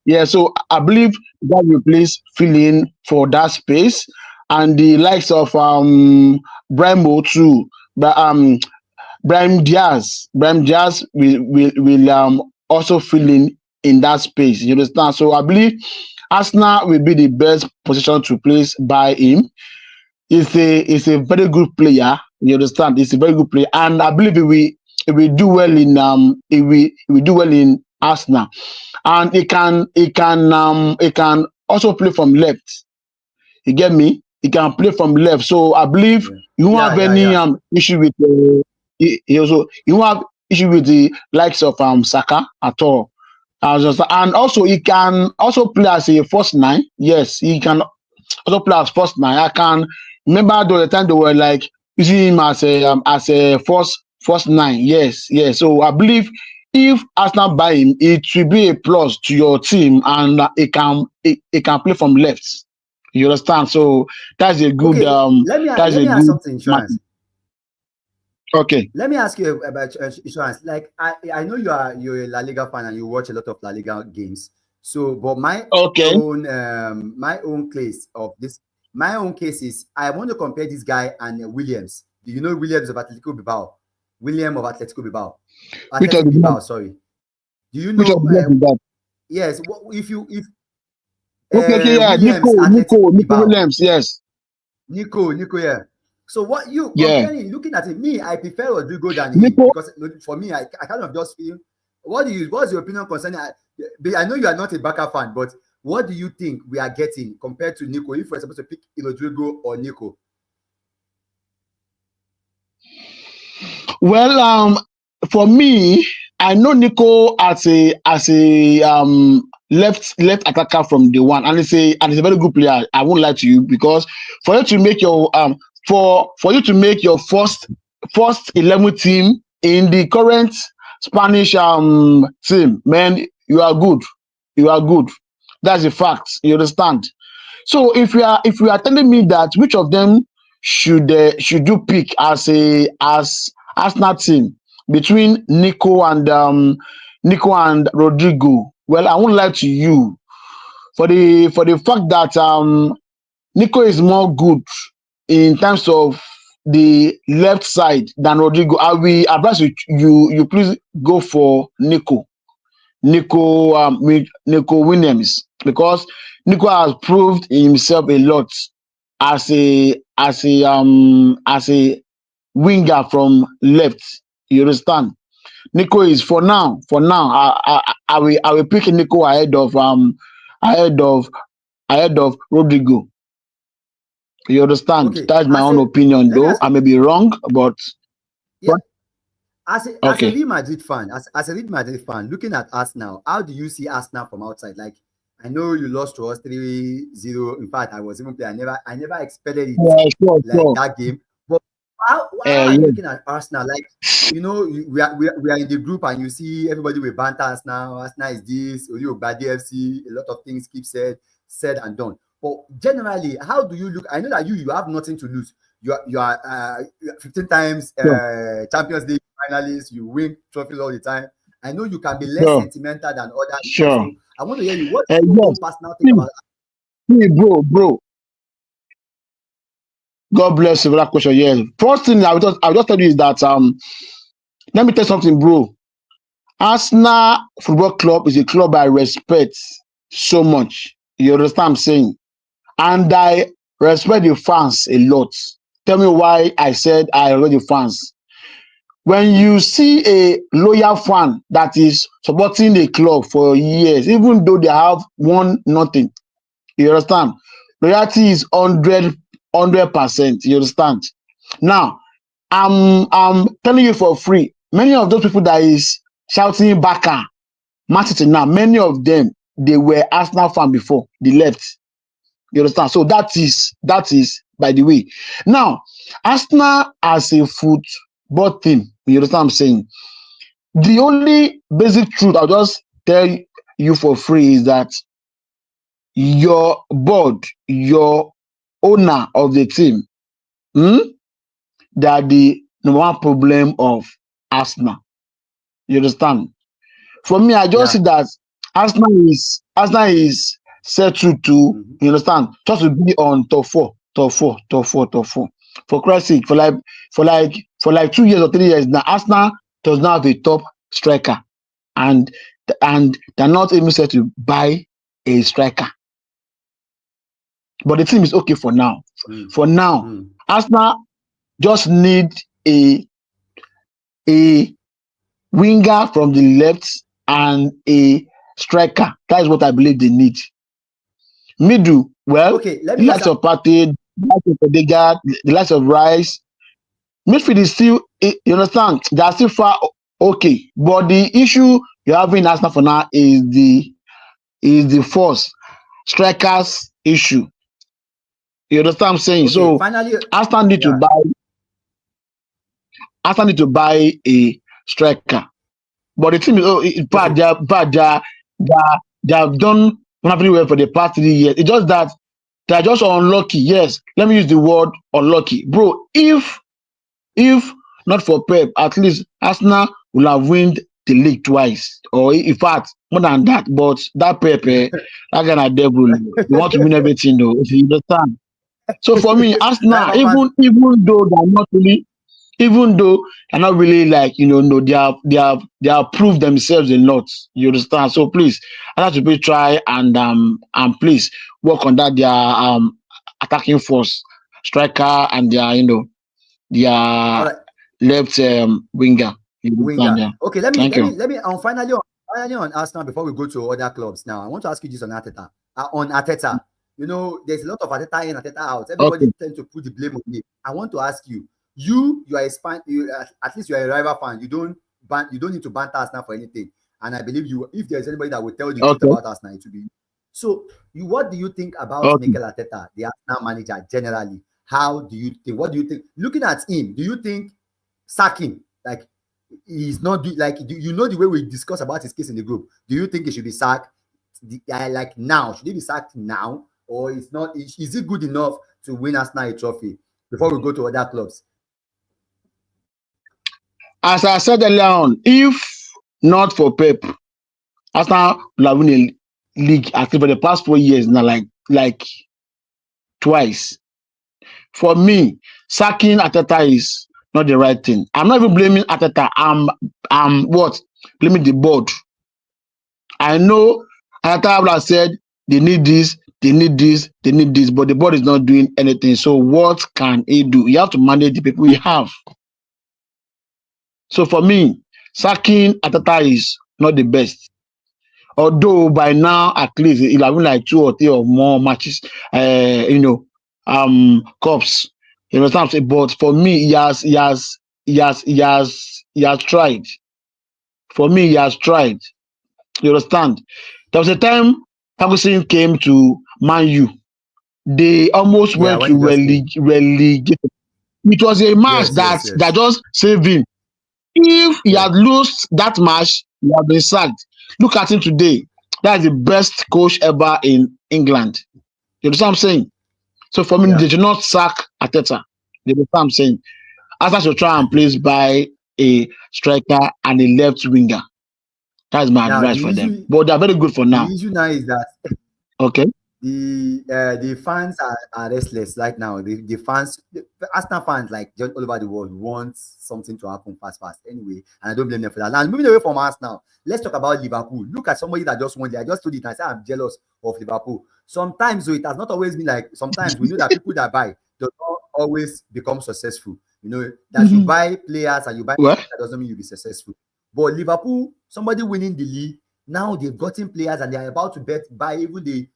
Yeah, so I believe that will please fill in for that space, and the likes of Bremo too, but Brahim Diaz will also fill in that space. You understand? So I believe Arsenal will be the best position to place by him. He's a very good player. You understand? He's a very good player, and I believe he will do well in he will do well in Arsenal, and he can also play from left. You get me? He can play from left, so I believe Yeah. you won't Yeah. have Yeah. any Yeah. issue with he won't have issue with the likes of Saka at all. And also he can also play as a first nine. Yes, he can also play as first nine. I can remember the time they were like using him as a first nine. Yes, yes. So I believe if Arsenal buy him, it will be a plus to your team, and it can play from left. You understand? So that's a good Okay, let me ask something, Insurance. Okay. Let me ask you about Insurance. Like I know you're a La Liga fan and you watch a lot of La Liga games. So, but my own case of this, my own case is I want to compare this guy and Williams. Do you know Williams of Atletico Bilbao? William of Atletico Bilbao. Athletic Bilbao, sorry. Do you know? Which of that? Yes. If okay, yeah, Williams, Nico Williams, yes. Nico, yeah. So what you comparing, looking at it, me, I prefer Rodrigo than him because for me, I kind of just feel. What's your opinion concerning? I know you are not a Barca fan, but what do you think we are getting compared to Nico? If we're supposed to pick Rodrigo or Nico? Well, for me, I know Nico as a left attacker from day one, and it's a very good player. I won't lie to you, because for you to make your first 11 team in the current Spanish team, man, you are good. That's a fact. You understand? So if you are telling me that which of them should you pick as Arsenal team between Nico and Rodrigo, well, I won't lie to you, for the fact that Nico is more good in terms of the left side than Rodrigo. I will advise you please go for Nico Williams, because Nico has proved himself a lot as a winger from left. You understand? Nico is for now. I will pick Nico ahead of Rodrigo. You understand? Okay. That's my own opinion, though I may be wrong, but yeah. As a Real Madrid fan, as a Real Madrid fan, looking at us now, how do you see Arsenal from outside? Like, I know you lost to us 3-0. In fact, I was even playing. I never expected it that game. But how are you looking at Arsenal? Like, you know, we are in the group, and you see everybody with banter Arsenal. Arsenal is this, Badi FC. A lot of things keep said and done. But generally, how do you look? I know that you have nothing to lose. You are 15 times Champions League finalists. You win trophies all the time. I know you can be less sentimental than others. Sure. So I want to hear you. What is your own personal thing about that? Bro. God bless you for that question. Yes. First thing I'll just tell you is that let me tell you something, bro. Arsenal Football Club is a club I respect so much. You understand what I'm saying? And I respect the fans a lot. Tell me why I said I respect the fans. When you see a loyal fan that is supporting the club for years, even though they have won nothing, you understand? Loyalty is 100%. You understand? Now, I'm telling you for free. Many of those people that is shouting Barca, Manchester now, many of them, they were Arsenal fan before they left. You understand? So that is by the way. Now, Arsenal as a football team, you understand what I'm saying? The only basic truth I'll just tell you for free is that your board, your owner of the team, they are the number one problem of Arsenal. You understand? For me, I just see that Arsenal is settled to, you understand, just to be on top four. For Christ's sake, for like 2 years or 3 years now, Arsenal does not have a top striker, and they're not even set to buy a striker. But the team is okay for now. For now, Arsenal just need a winger from the left and a striker. That is what I believe they need. Middle, well, the likes of Partey, the likes of Odegaard, the likes of Rice. Midfield is still, you understand, they are still far Okay, but the issue you have in Arsenal for now is the force strikers issue. You understand what I'm saying? Okay, So finally, Arsenal need to yeah. buy a striker. But the team is bad. Okay, They are bad. They have done wonderfully well for the past 3 years. It's just that they are just unlucky. Yes, let me use the word unlucky, bro. If not for Pep, at least Arsenal will have won the league twice, or in fact more than that. But that Pep, that guy na devil. He want to win everything, though. If you understand. So for me, Arsenal, rival fans. even though they're not really, even though they're not really like no, they have proved themselves a lot. You understand? So please, I have to please try and please work on that their attacking force, striker and their All their right, left winger. You understand? winger. Yeah. Okay, let me Thank let me you. let me finally on Arsenal before we go to other clubs. Now, I want to ask you this on Arteta. On Arteta, there's a lot of Arteta in, Arteta out. Everybody Okay. tends to put the blame on me. I want to ask you. You are a span. At least you are a rival fan. You don't need to banter Arsenal for anything. And I believe you. If there's anybody that will tell the truth Okay. about Arsenal, it will be you. So, what do you think about Okay. Mikel Arteta, the Arsenal manager, generally? How do you think? What do you think? Looking at him, do you think sacking like he's not like the way we discuss about his case in the group? Do you think he should be sacked? Like now, should he be sacked now, or is not? Is it good enough to win Arsenal a trophy before we go to other clubs? As I said earlier on, if not for Pep, Arsenal will have won a league I think for the past 4 years now, like twice. For me, sacking Arteta is not the right thing. I'm not even blaming Arteta. I'm what? Blaming the board. I know Arteta would have said they need this, they need this, they need this, but the board is not doing anything. So what can he do? You have to manage the people you have. So for me, sacking Arteta is not the best. Although by now at least he'll have been like 2 or 3 or more matches, cups. You know what I'm saying? But for me, he has tried. For me, he has tried. You understand? There was a time Ferguson came to Man U. They almost Yeah, went when to he just came. relegation. It was a match Yes, yes, that yes. just saved him. If he Yeah. had lost that match, he had been sacked. Look at him today. That is the best coach ever in England. You understand what I'm saying? So for me, Yeah. they should not sack Arteta. You understand what I'm saying? Arsenal should try and place by a striker and a left winger. That's my Now advice for them. But they're very good for now. the issue now is that Okay. the fans are restless right now. The Arsenal fans like just all over the world want something to happen fast. Anyway, and I don't blame them for that. Now moving away from Arsenal, let's talk about Liverpool. Look at somebody that just won there. I just told it and I said I'm jealous of Liverpool. Sometimes so it has not always been like sometimes we know that people that buy do not always become successful. That you buy players and you buy Well, that doesn't mean you'll be successful. But Liverpool, somebody winning the league, now they've gotten players and they're about to buy even the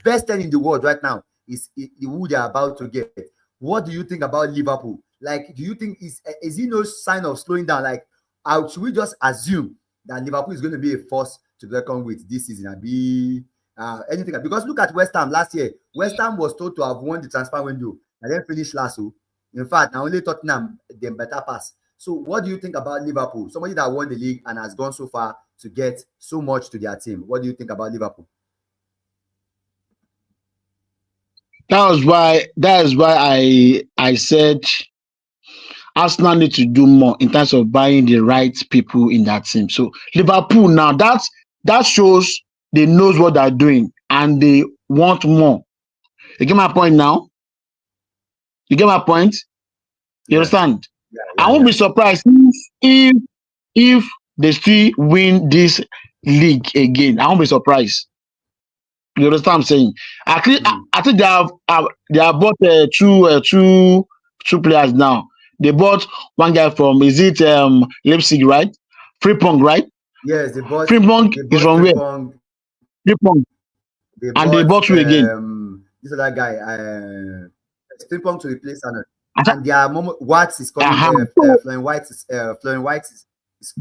best 10 in the world right now is who they're about to get. What do you think about Liverpool? Like, do you think is he no sign of slowing down? Like, should we just assume that Liverpool is going to be a force to reckon with this season and be anything? Because look at West Ham last year. West Ham was told to have won the transfer window and then finished last. So, in fact, now only Tottenham them better pass. So, what do you think about Liverpool? Somebody that won the league and has gone so far to get so much to their team. What do you think about Liverpool? that is why I said Arsenal need to do more in terms of buying the right people in that team. So Liverpool now that shows they knows what they're doing and they want more. You get my point now? You get my point? You Yeah, understand? yeah, I yeah, won't yeah. be surprised if they still win this league again. I won't be surprised. You understand what I'm saying? I think they have bought two players now. They bought one guy from is it Leipzig, right? Frimpong, right? Yes, Frimpong they is bought from where? Frimpong, Frimpong, they and they bought bought two again. this other guy, Frimpong to replace Arnold. And their Watts is coming. Florian White is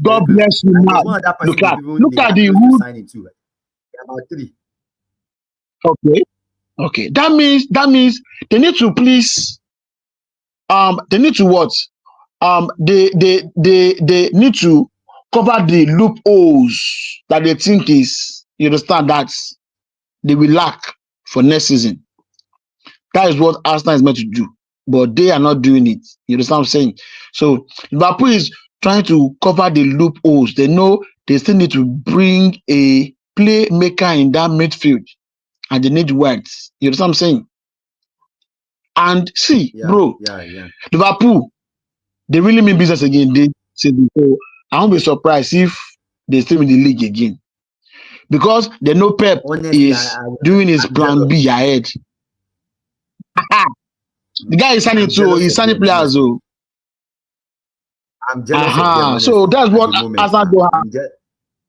God very good. bless you. And Now there's one other person look at the to sign into. There are about 3. Okay. That means they need to please they need to what? They need to cover the loopholes that they think is, you understand, that they will lack for next season. That is what Arsenal is meant to do, but they are not doing it. You understand what I'm saying? So Liverpool is trying to cover the loopholes. They know they still need to bring a playmaker in that midfield, and they need words. You understand what I'm saying? And see, bro, Liverpool, they really mean business again. They say, so I won't be surprised if they stay in the league again, because they know Pep is doing his plan B ahead. The guy is signing too. He's signing players though. I'm jealous of them, honestly, so that's what Arsenal do have.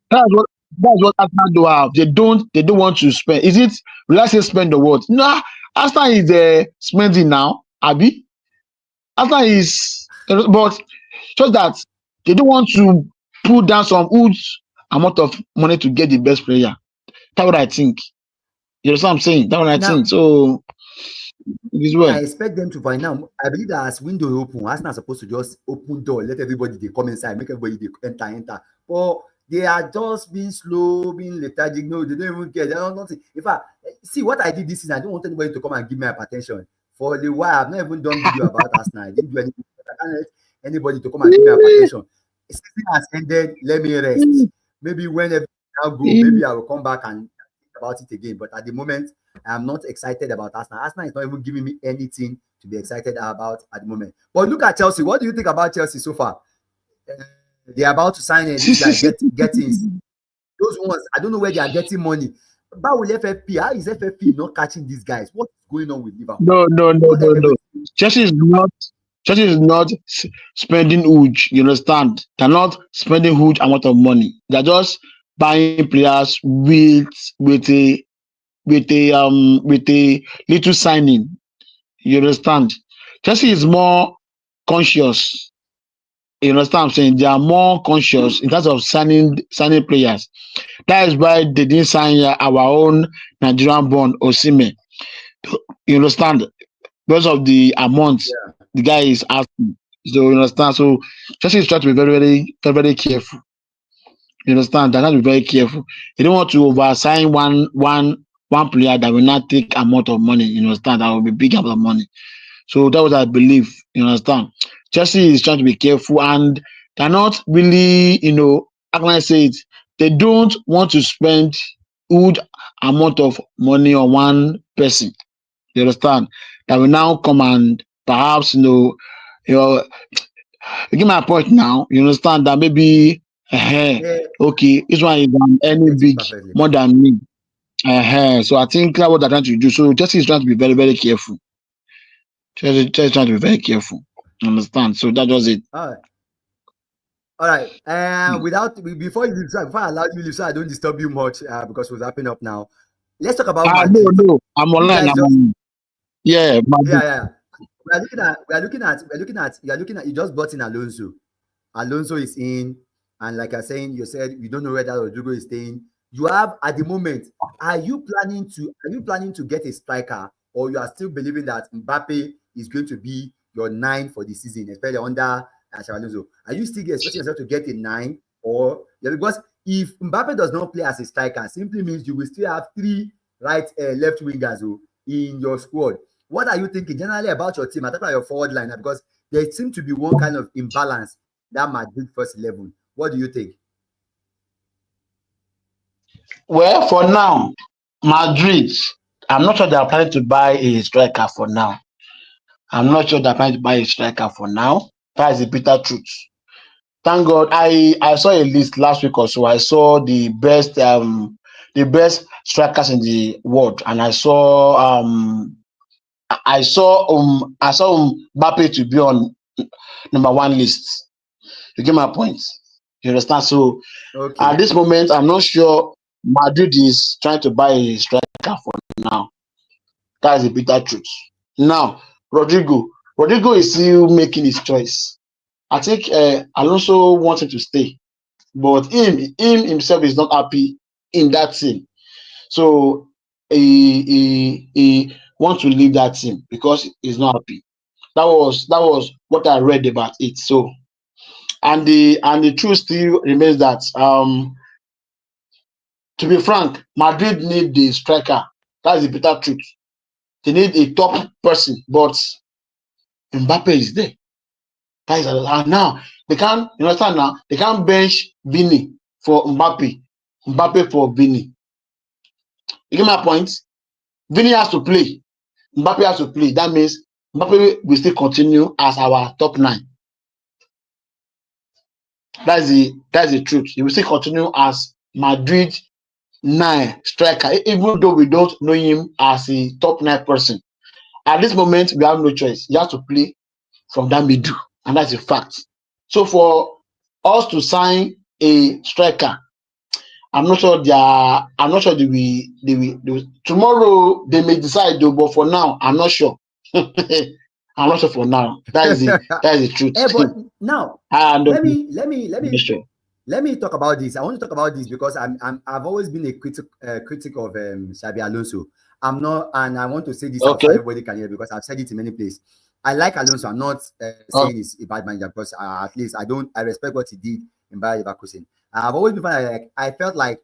That's what Arsenal do have. They don't want to spend. Is it, will I say spend the what? No, Arsenal is spending now, Abi. Arsenal is, but just that they don't want to put down some huge amount of money to get the best player. That's what I think. You know what I'm saying? That's what I think. So I expect them to find out. I believe that as window open, Arsenal are supposed to just open door, let everybody they come inside, make everybody they enter. But they are just being slow, being lethargic. No, they don't even care. They don't nothing. In fact, see what I did this season. I don't want anybody to come and give me hypertension. For the while, I've not even done video about Arsenal. I didn't do anything. I can't let anybody to come and give me hypertension. Season has ended. Let me rest. Maybe when everything now go, maybe I will come back and think about it again. But at the moment, I'm not excited about Arsenal. Arsenal is not even giving me anything to be excited about at the moment. But look at Chelsea. What do you think about Chelsea so far? They're about to sign this guy, getting those ones. I don't know where they are getting money. But with FFP, how is FFP not catching these guys? What's going on with Liverpool? No. Chelsea is not spending huge. You understand? They're not spending huge amount of money. They're just buying players with a little signing. You understand? Chelsea is more conscious. You understand what I'm saying? They are more conscious in terms of signing players. That is why they didn't sign our own Nigerian born Osimhen. You understand? Because of the amount the guy is asking. So you understand? So Chelsea is trying to be very, very, very, very careful. You understand? They have to be very careful. They don't want to oversign one player that will not take amount of money. You understand? That will be big amount of money. So that was I believe. You understand? Chelsea is trying to be careful, and they're not really, how can I say it? They don't want to spend huge amount of money on one person. You understand? That will now come and perhaps, you get my point now. You understand that maybe, okay, this one is any big more than me. So I think that's what they're trying to do. So Chelsea is trying to be very, very careful. Chelsea is trying to be very careful. Understand? So that was it. All right. Before I allow you to leave, so I don't disturb you much because we're wrapping up now. Let's talk about Madrid. No. I'm online. Yeah. We are looking at. You just brought in Alonso. Alonso is in, and like I saying, you said you don't know whether Rodrigo is staying. You have at the moment. Are you planning to get a striker, or you are still believing that Mbappe is going to be your 9 for the season, especially under Alonso? Are you still expecting yourself to get a 9, or because if Mbappe does not play as a striker, simply means you will still have 3 left wingers in your squad. What are you thinking generally about your team? I talk about your forward line because there seems to be one kind of imbalance that Madrid first 11. What do you think? Well, for now, Madrid, I'm not sure they are planning to buy a striker for now. That is the bitter truth. Thank God, I saw a list last week or so. I saw the best strikers in the world, and I saw Mbappe to be on number 1 list. You get my point? You understand? So at this moment, I'm not sure Madrid is trying to buy a striker for now. That is the bitter truth. Now, Rodrigo, Rodrigo is still making his choice. I think Alonso wants him to stay, but him himself is not happy in that team. So he wants to leave that team because he's not happy. That was what I read about it. So and the truth still remains that to be frank, Madrid need the striker. That's the bitter truth. They need a top person, but Mbappe is there. That is, and now they can't, you understand now, they can't bench Vini for Mbappe, Mbappe for Vini. You get my point? Vini has to play, Mbappe has to play. That means Mbappe will still continue as our top 9. That's the truth. He will still continue as Madrid 9 striker, even though we don't know him as a top 9 person. At this moment, we have no choice. He has to play from that middle, and that's a fact. So for us to sign a striker, I'm not sure they will tomorrow they may decide though, but for now, I'm not sure. I'm not sure for now. That is the truth. Hey, but now let me talk about this. I want to talk about this because I've always been a critic of Xabi Alonso. I'm not, and I want to say this so everybody can hear because I've said it in many places. I like Alonso. I'm not saying he's a bad manager because at least I respect what he did in Bayer Leverkusen. I've always been like, I felt like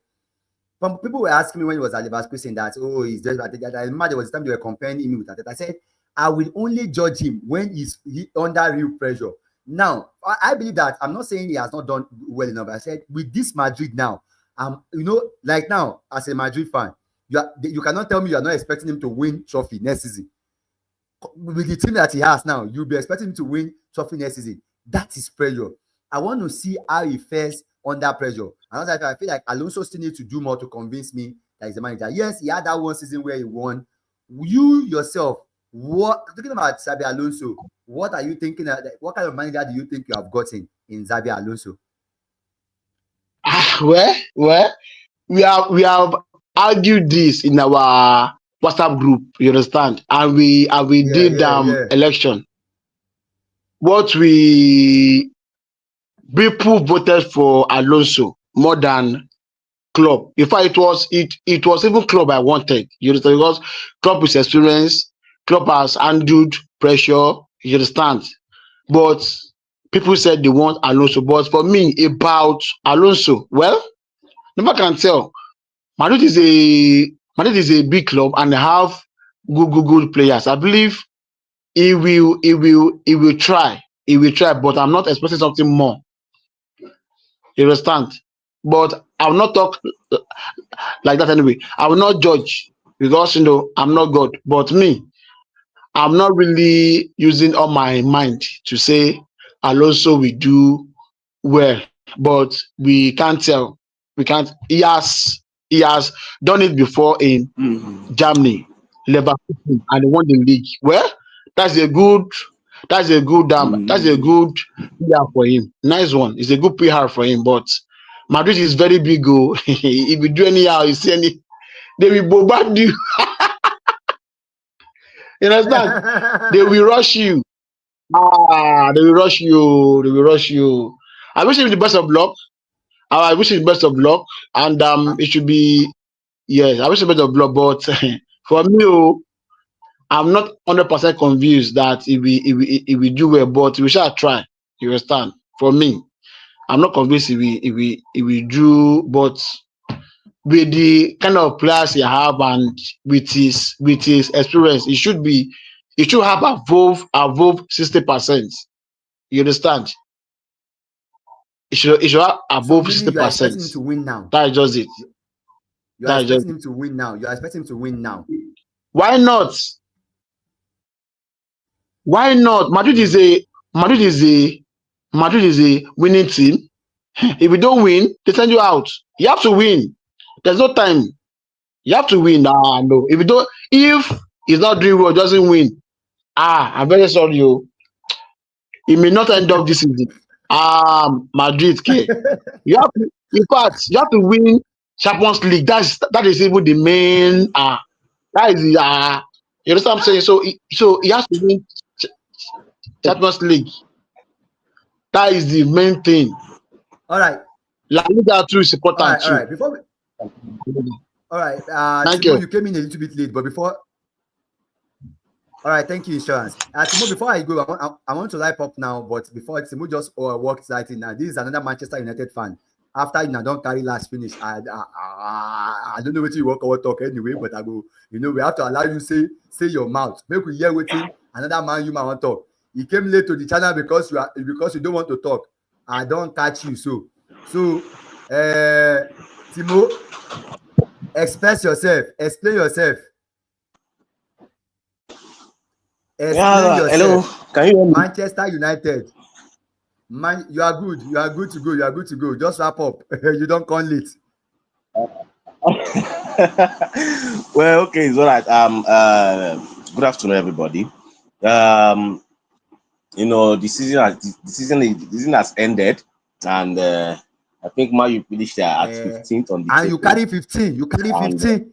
people were asking me when he was at Leverkusen that he's just Arteta. I remember there was a time they were comparing him with Arteta. I said I will only judge him when he's under real pressure. Now I believe that I'm not saying he has not done well enough. I said with this Madrid now, like now as a Madrid fan, you cannot tell me you are not expecting him to win trophy next season. With the team that he has now, you'll be expecting him to win trophy next season. That is pressure. I want to see how he fares under pressure. And I feel like Alonso still needs to do more to convince me that he's a manager. Yes, he had that one season where he won. You yourself, talking about Xabi Alonso, what are you thinking? What kind of manager do you think you have gotten in Xabi Alonso? Well, we have argued this in our WhatsApp group, you understand? And we did election. What people voted for Alonso more than Klopp. In fact, it was even Klopp I wanted. You understand? Because Klopp is experienced, Klopp has handled pressure, you understand? But people said they want Alonso. But for me, about Alonso, well, never can tell. Madrid is a big club and they have good players. I believe he will try. He will try, but I'm not expecting something more. You understand? But I will not talk like that anyway. I will not judge because I'm not God. But me, I'm not really using all my mind to say Alonso will do well. But we can't tell. We can't. He has done it before in Germany, Leverkusen, and won the league. Well, that's a good PR for him. Nice one. It's a good PR for him. But Madrid is very big. If you do anyhow, you see any, they will bombard you. You understand? They will rush you. They will rush you. I wish him the best of luck. I wish him the best of luck, and it should be yes. I wish him the best of luck, but for me, I'm not 100% convinced that he will do well, but we shall try. You understand? For me, I'm not convinced he will do, but with the kind of players he have and with his experience, it should have above 60%. You understand? It should have above 60%. You are expecting him to win now. That is just it. You are expecting him to win now. You are expecting him to win now. Why not? Why not? Madrid is a winning team. If you don't win, they send you out. You have to win. There's no time. You have to win. No. If he's not doing well, doesn't win. I'm very sorry. He may not end up this season. Madrid. You have to, in fact, you have to win Champions League. That is even the main. That is you understand what I'm saying? So he has to win Champions League. That is the main thing. All right. La Liga too is important All right. Before we, all right. Thank Timo, you. you came in a little bit late, but before. All right, thank you, Insurance. Timo, before I go, I want to light up now, but before Timo just walked right in now, this is another Manchester United fan. After you don't carry last finish, I don't know what you walk or talk anyway, but I go, we have to allow you say your mouth. Make we hear waiting another man you might want to talk. You came late to the channel because you don't want to talk. I don't catch you, so Timo, express yourself, explain yourself. Explain yourself. Hello, can you hear me? Manchester United. You are good. You are good to go. You are good to go. Just wrap up. You don't come late. Well, okay, it's all right. Good afternoon, everybody. The season has ended, and I think you finished at 15th on the. And you carry 15. You carry 15.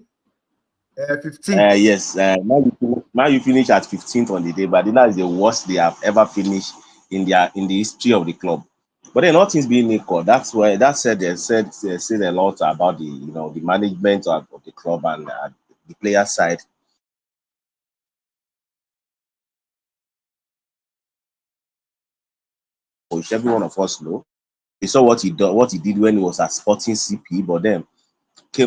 15. Yes, you finish at 15th on the day, but that is the worst they have ever finished in the history of the club. But then, nothing's being equal. That's why they said a lot about the management of the club and the player side. Which every one of us know. We saw what he did when he was at Sporting CP, but then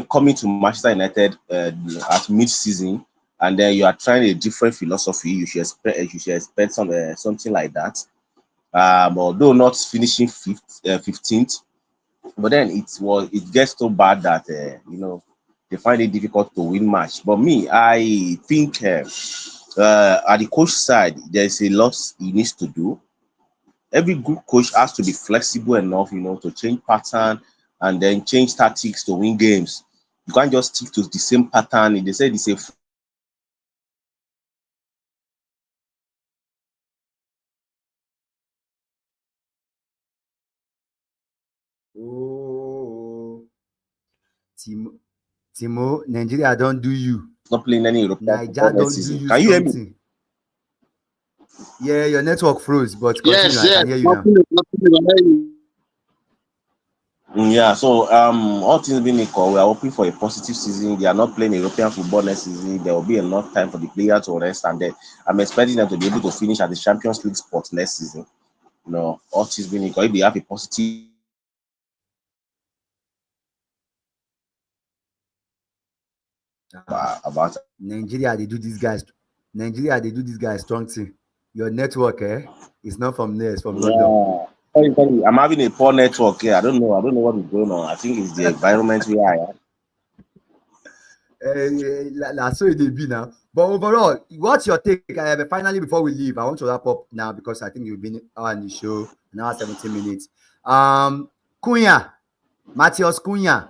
coming to Manchester United at mid-season, and then you are trying a different philosophy. You should expect something like that. Although not finishing 15th, but then it gets so bad that they find it difficult to win match. But me, I think at the coach side, there's a lot he needs to do. Every good coach has to be flexible enough, to change pattern and then change tactics to win games. You can't just stick to the same pattern. They said it's a Timo, Nigeria don't do you. Not playing any European Nigeria don't do you. Can you hear me? Yeah, your network froze, but continue. Yes, I can hear you now. Yeah, so all things being equal, we are hoping for a positive season. They are not playing European football next season. There will be enough time for the players to rest, and then I'm expecting them to be able to finish at the Champions League spot next season. All things being equal, if they have a positive about Nigeria, they do these guys. Nigeria, they do this guy strong thing. Your network, it's not from there, it's from London. Sorry. I'm having a poor network here. I don't know what is going on. I think it's the environment we are at. That's so it will be now. But overall, what's your take? Finally, before we leave, I want to wrap up now because I think you've been on the show an hour 17 minutes. Cunha, Matheus Cunha,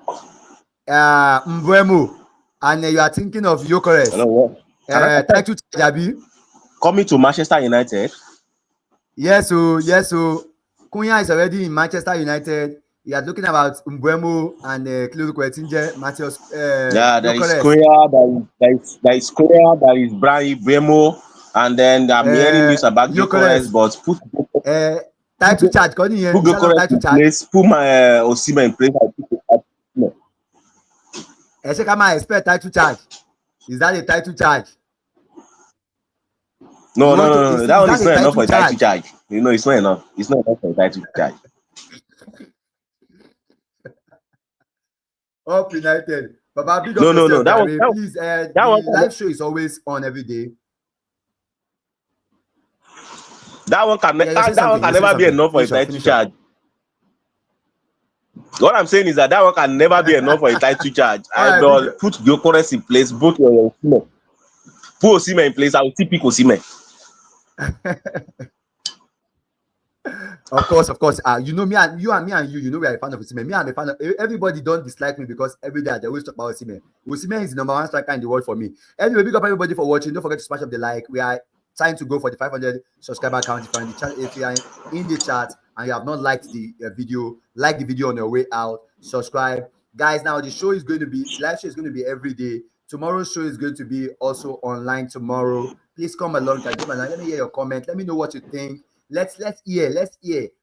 Mbeumo, and you are thinking of Gyökeres. Title Jabi. Coming to Manchester United. Yes, so Cunha is already in Manchester United. You are looking about Mbeumo and Matheus. There is Cunha, there is Cunha, there is Brian Mbeumo, and then I'm hearing news about Gyökeres, but put title charge. Put Gyökeres in place. Put my Osimhen in place. I expect title charge. Is that a title charge? No. That one is not enough for a title charge. It's not enough. It's not enough for a title charge. Up United. Baba, big up no. Yourself, Please, the live show is always on every day. That one can never be enough for a title charge. What I'm saying is that one can never be enough for a title charge. I will put Gyökeres in place, both your Osimhen. Put Osimhen in place. I will still pick Osimhen. Of course. Me and you, we are a fan of Osimhen. Me, I'm a fan of everybody. Don't dislike me because every day they always talk about Osimhen. Osimhen is the number one striker in the world for me. Anyway, big up everybody for watching. Don't forget to smash up the like. We are trying to go for the 500 subscriber count. If you are in the chat and you have not liked the video, like the video on your way out. Subscribe, guys. Now the live show is going to be every day, Tomorrow's show is going to be also online tomorrow. Please come along. Let me hear your comment. Let me know what you think. Let's hear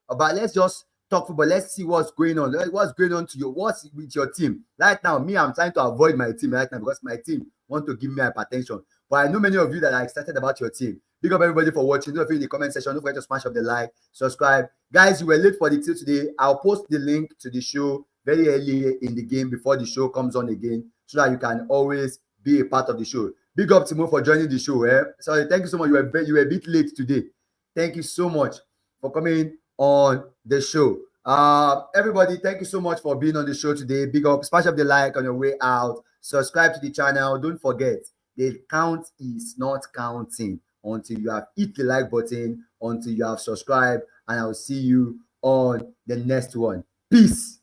about. Let's just talk football. Let's see what's going on. What's going on to you? What's with your team right now? Me, I'm trying to avoid my team right now because my team want to give me hypertension. But I know many of you that are excited about your team. Big up everybody for watching. Don't forget in the comment section. Don't forget to smash up the like, subscribe. Guys, you were late for the till today. I'll post the link to the show very early in the game before the show comes on again, so that you can always be a part of the show. Big up Timo for joining the show. Sorry, thank you so much. You were a bit late today. Thank you so much for coming on the show. Everybody, thank you so much for being on the show today. Big up, smash up the like on your way out. Subscribe to the channel. Don't forget, the count is not counting until you have hit the like button, until you have subscribed, and I'll see you on the next one. Peace.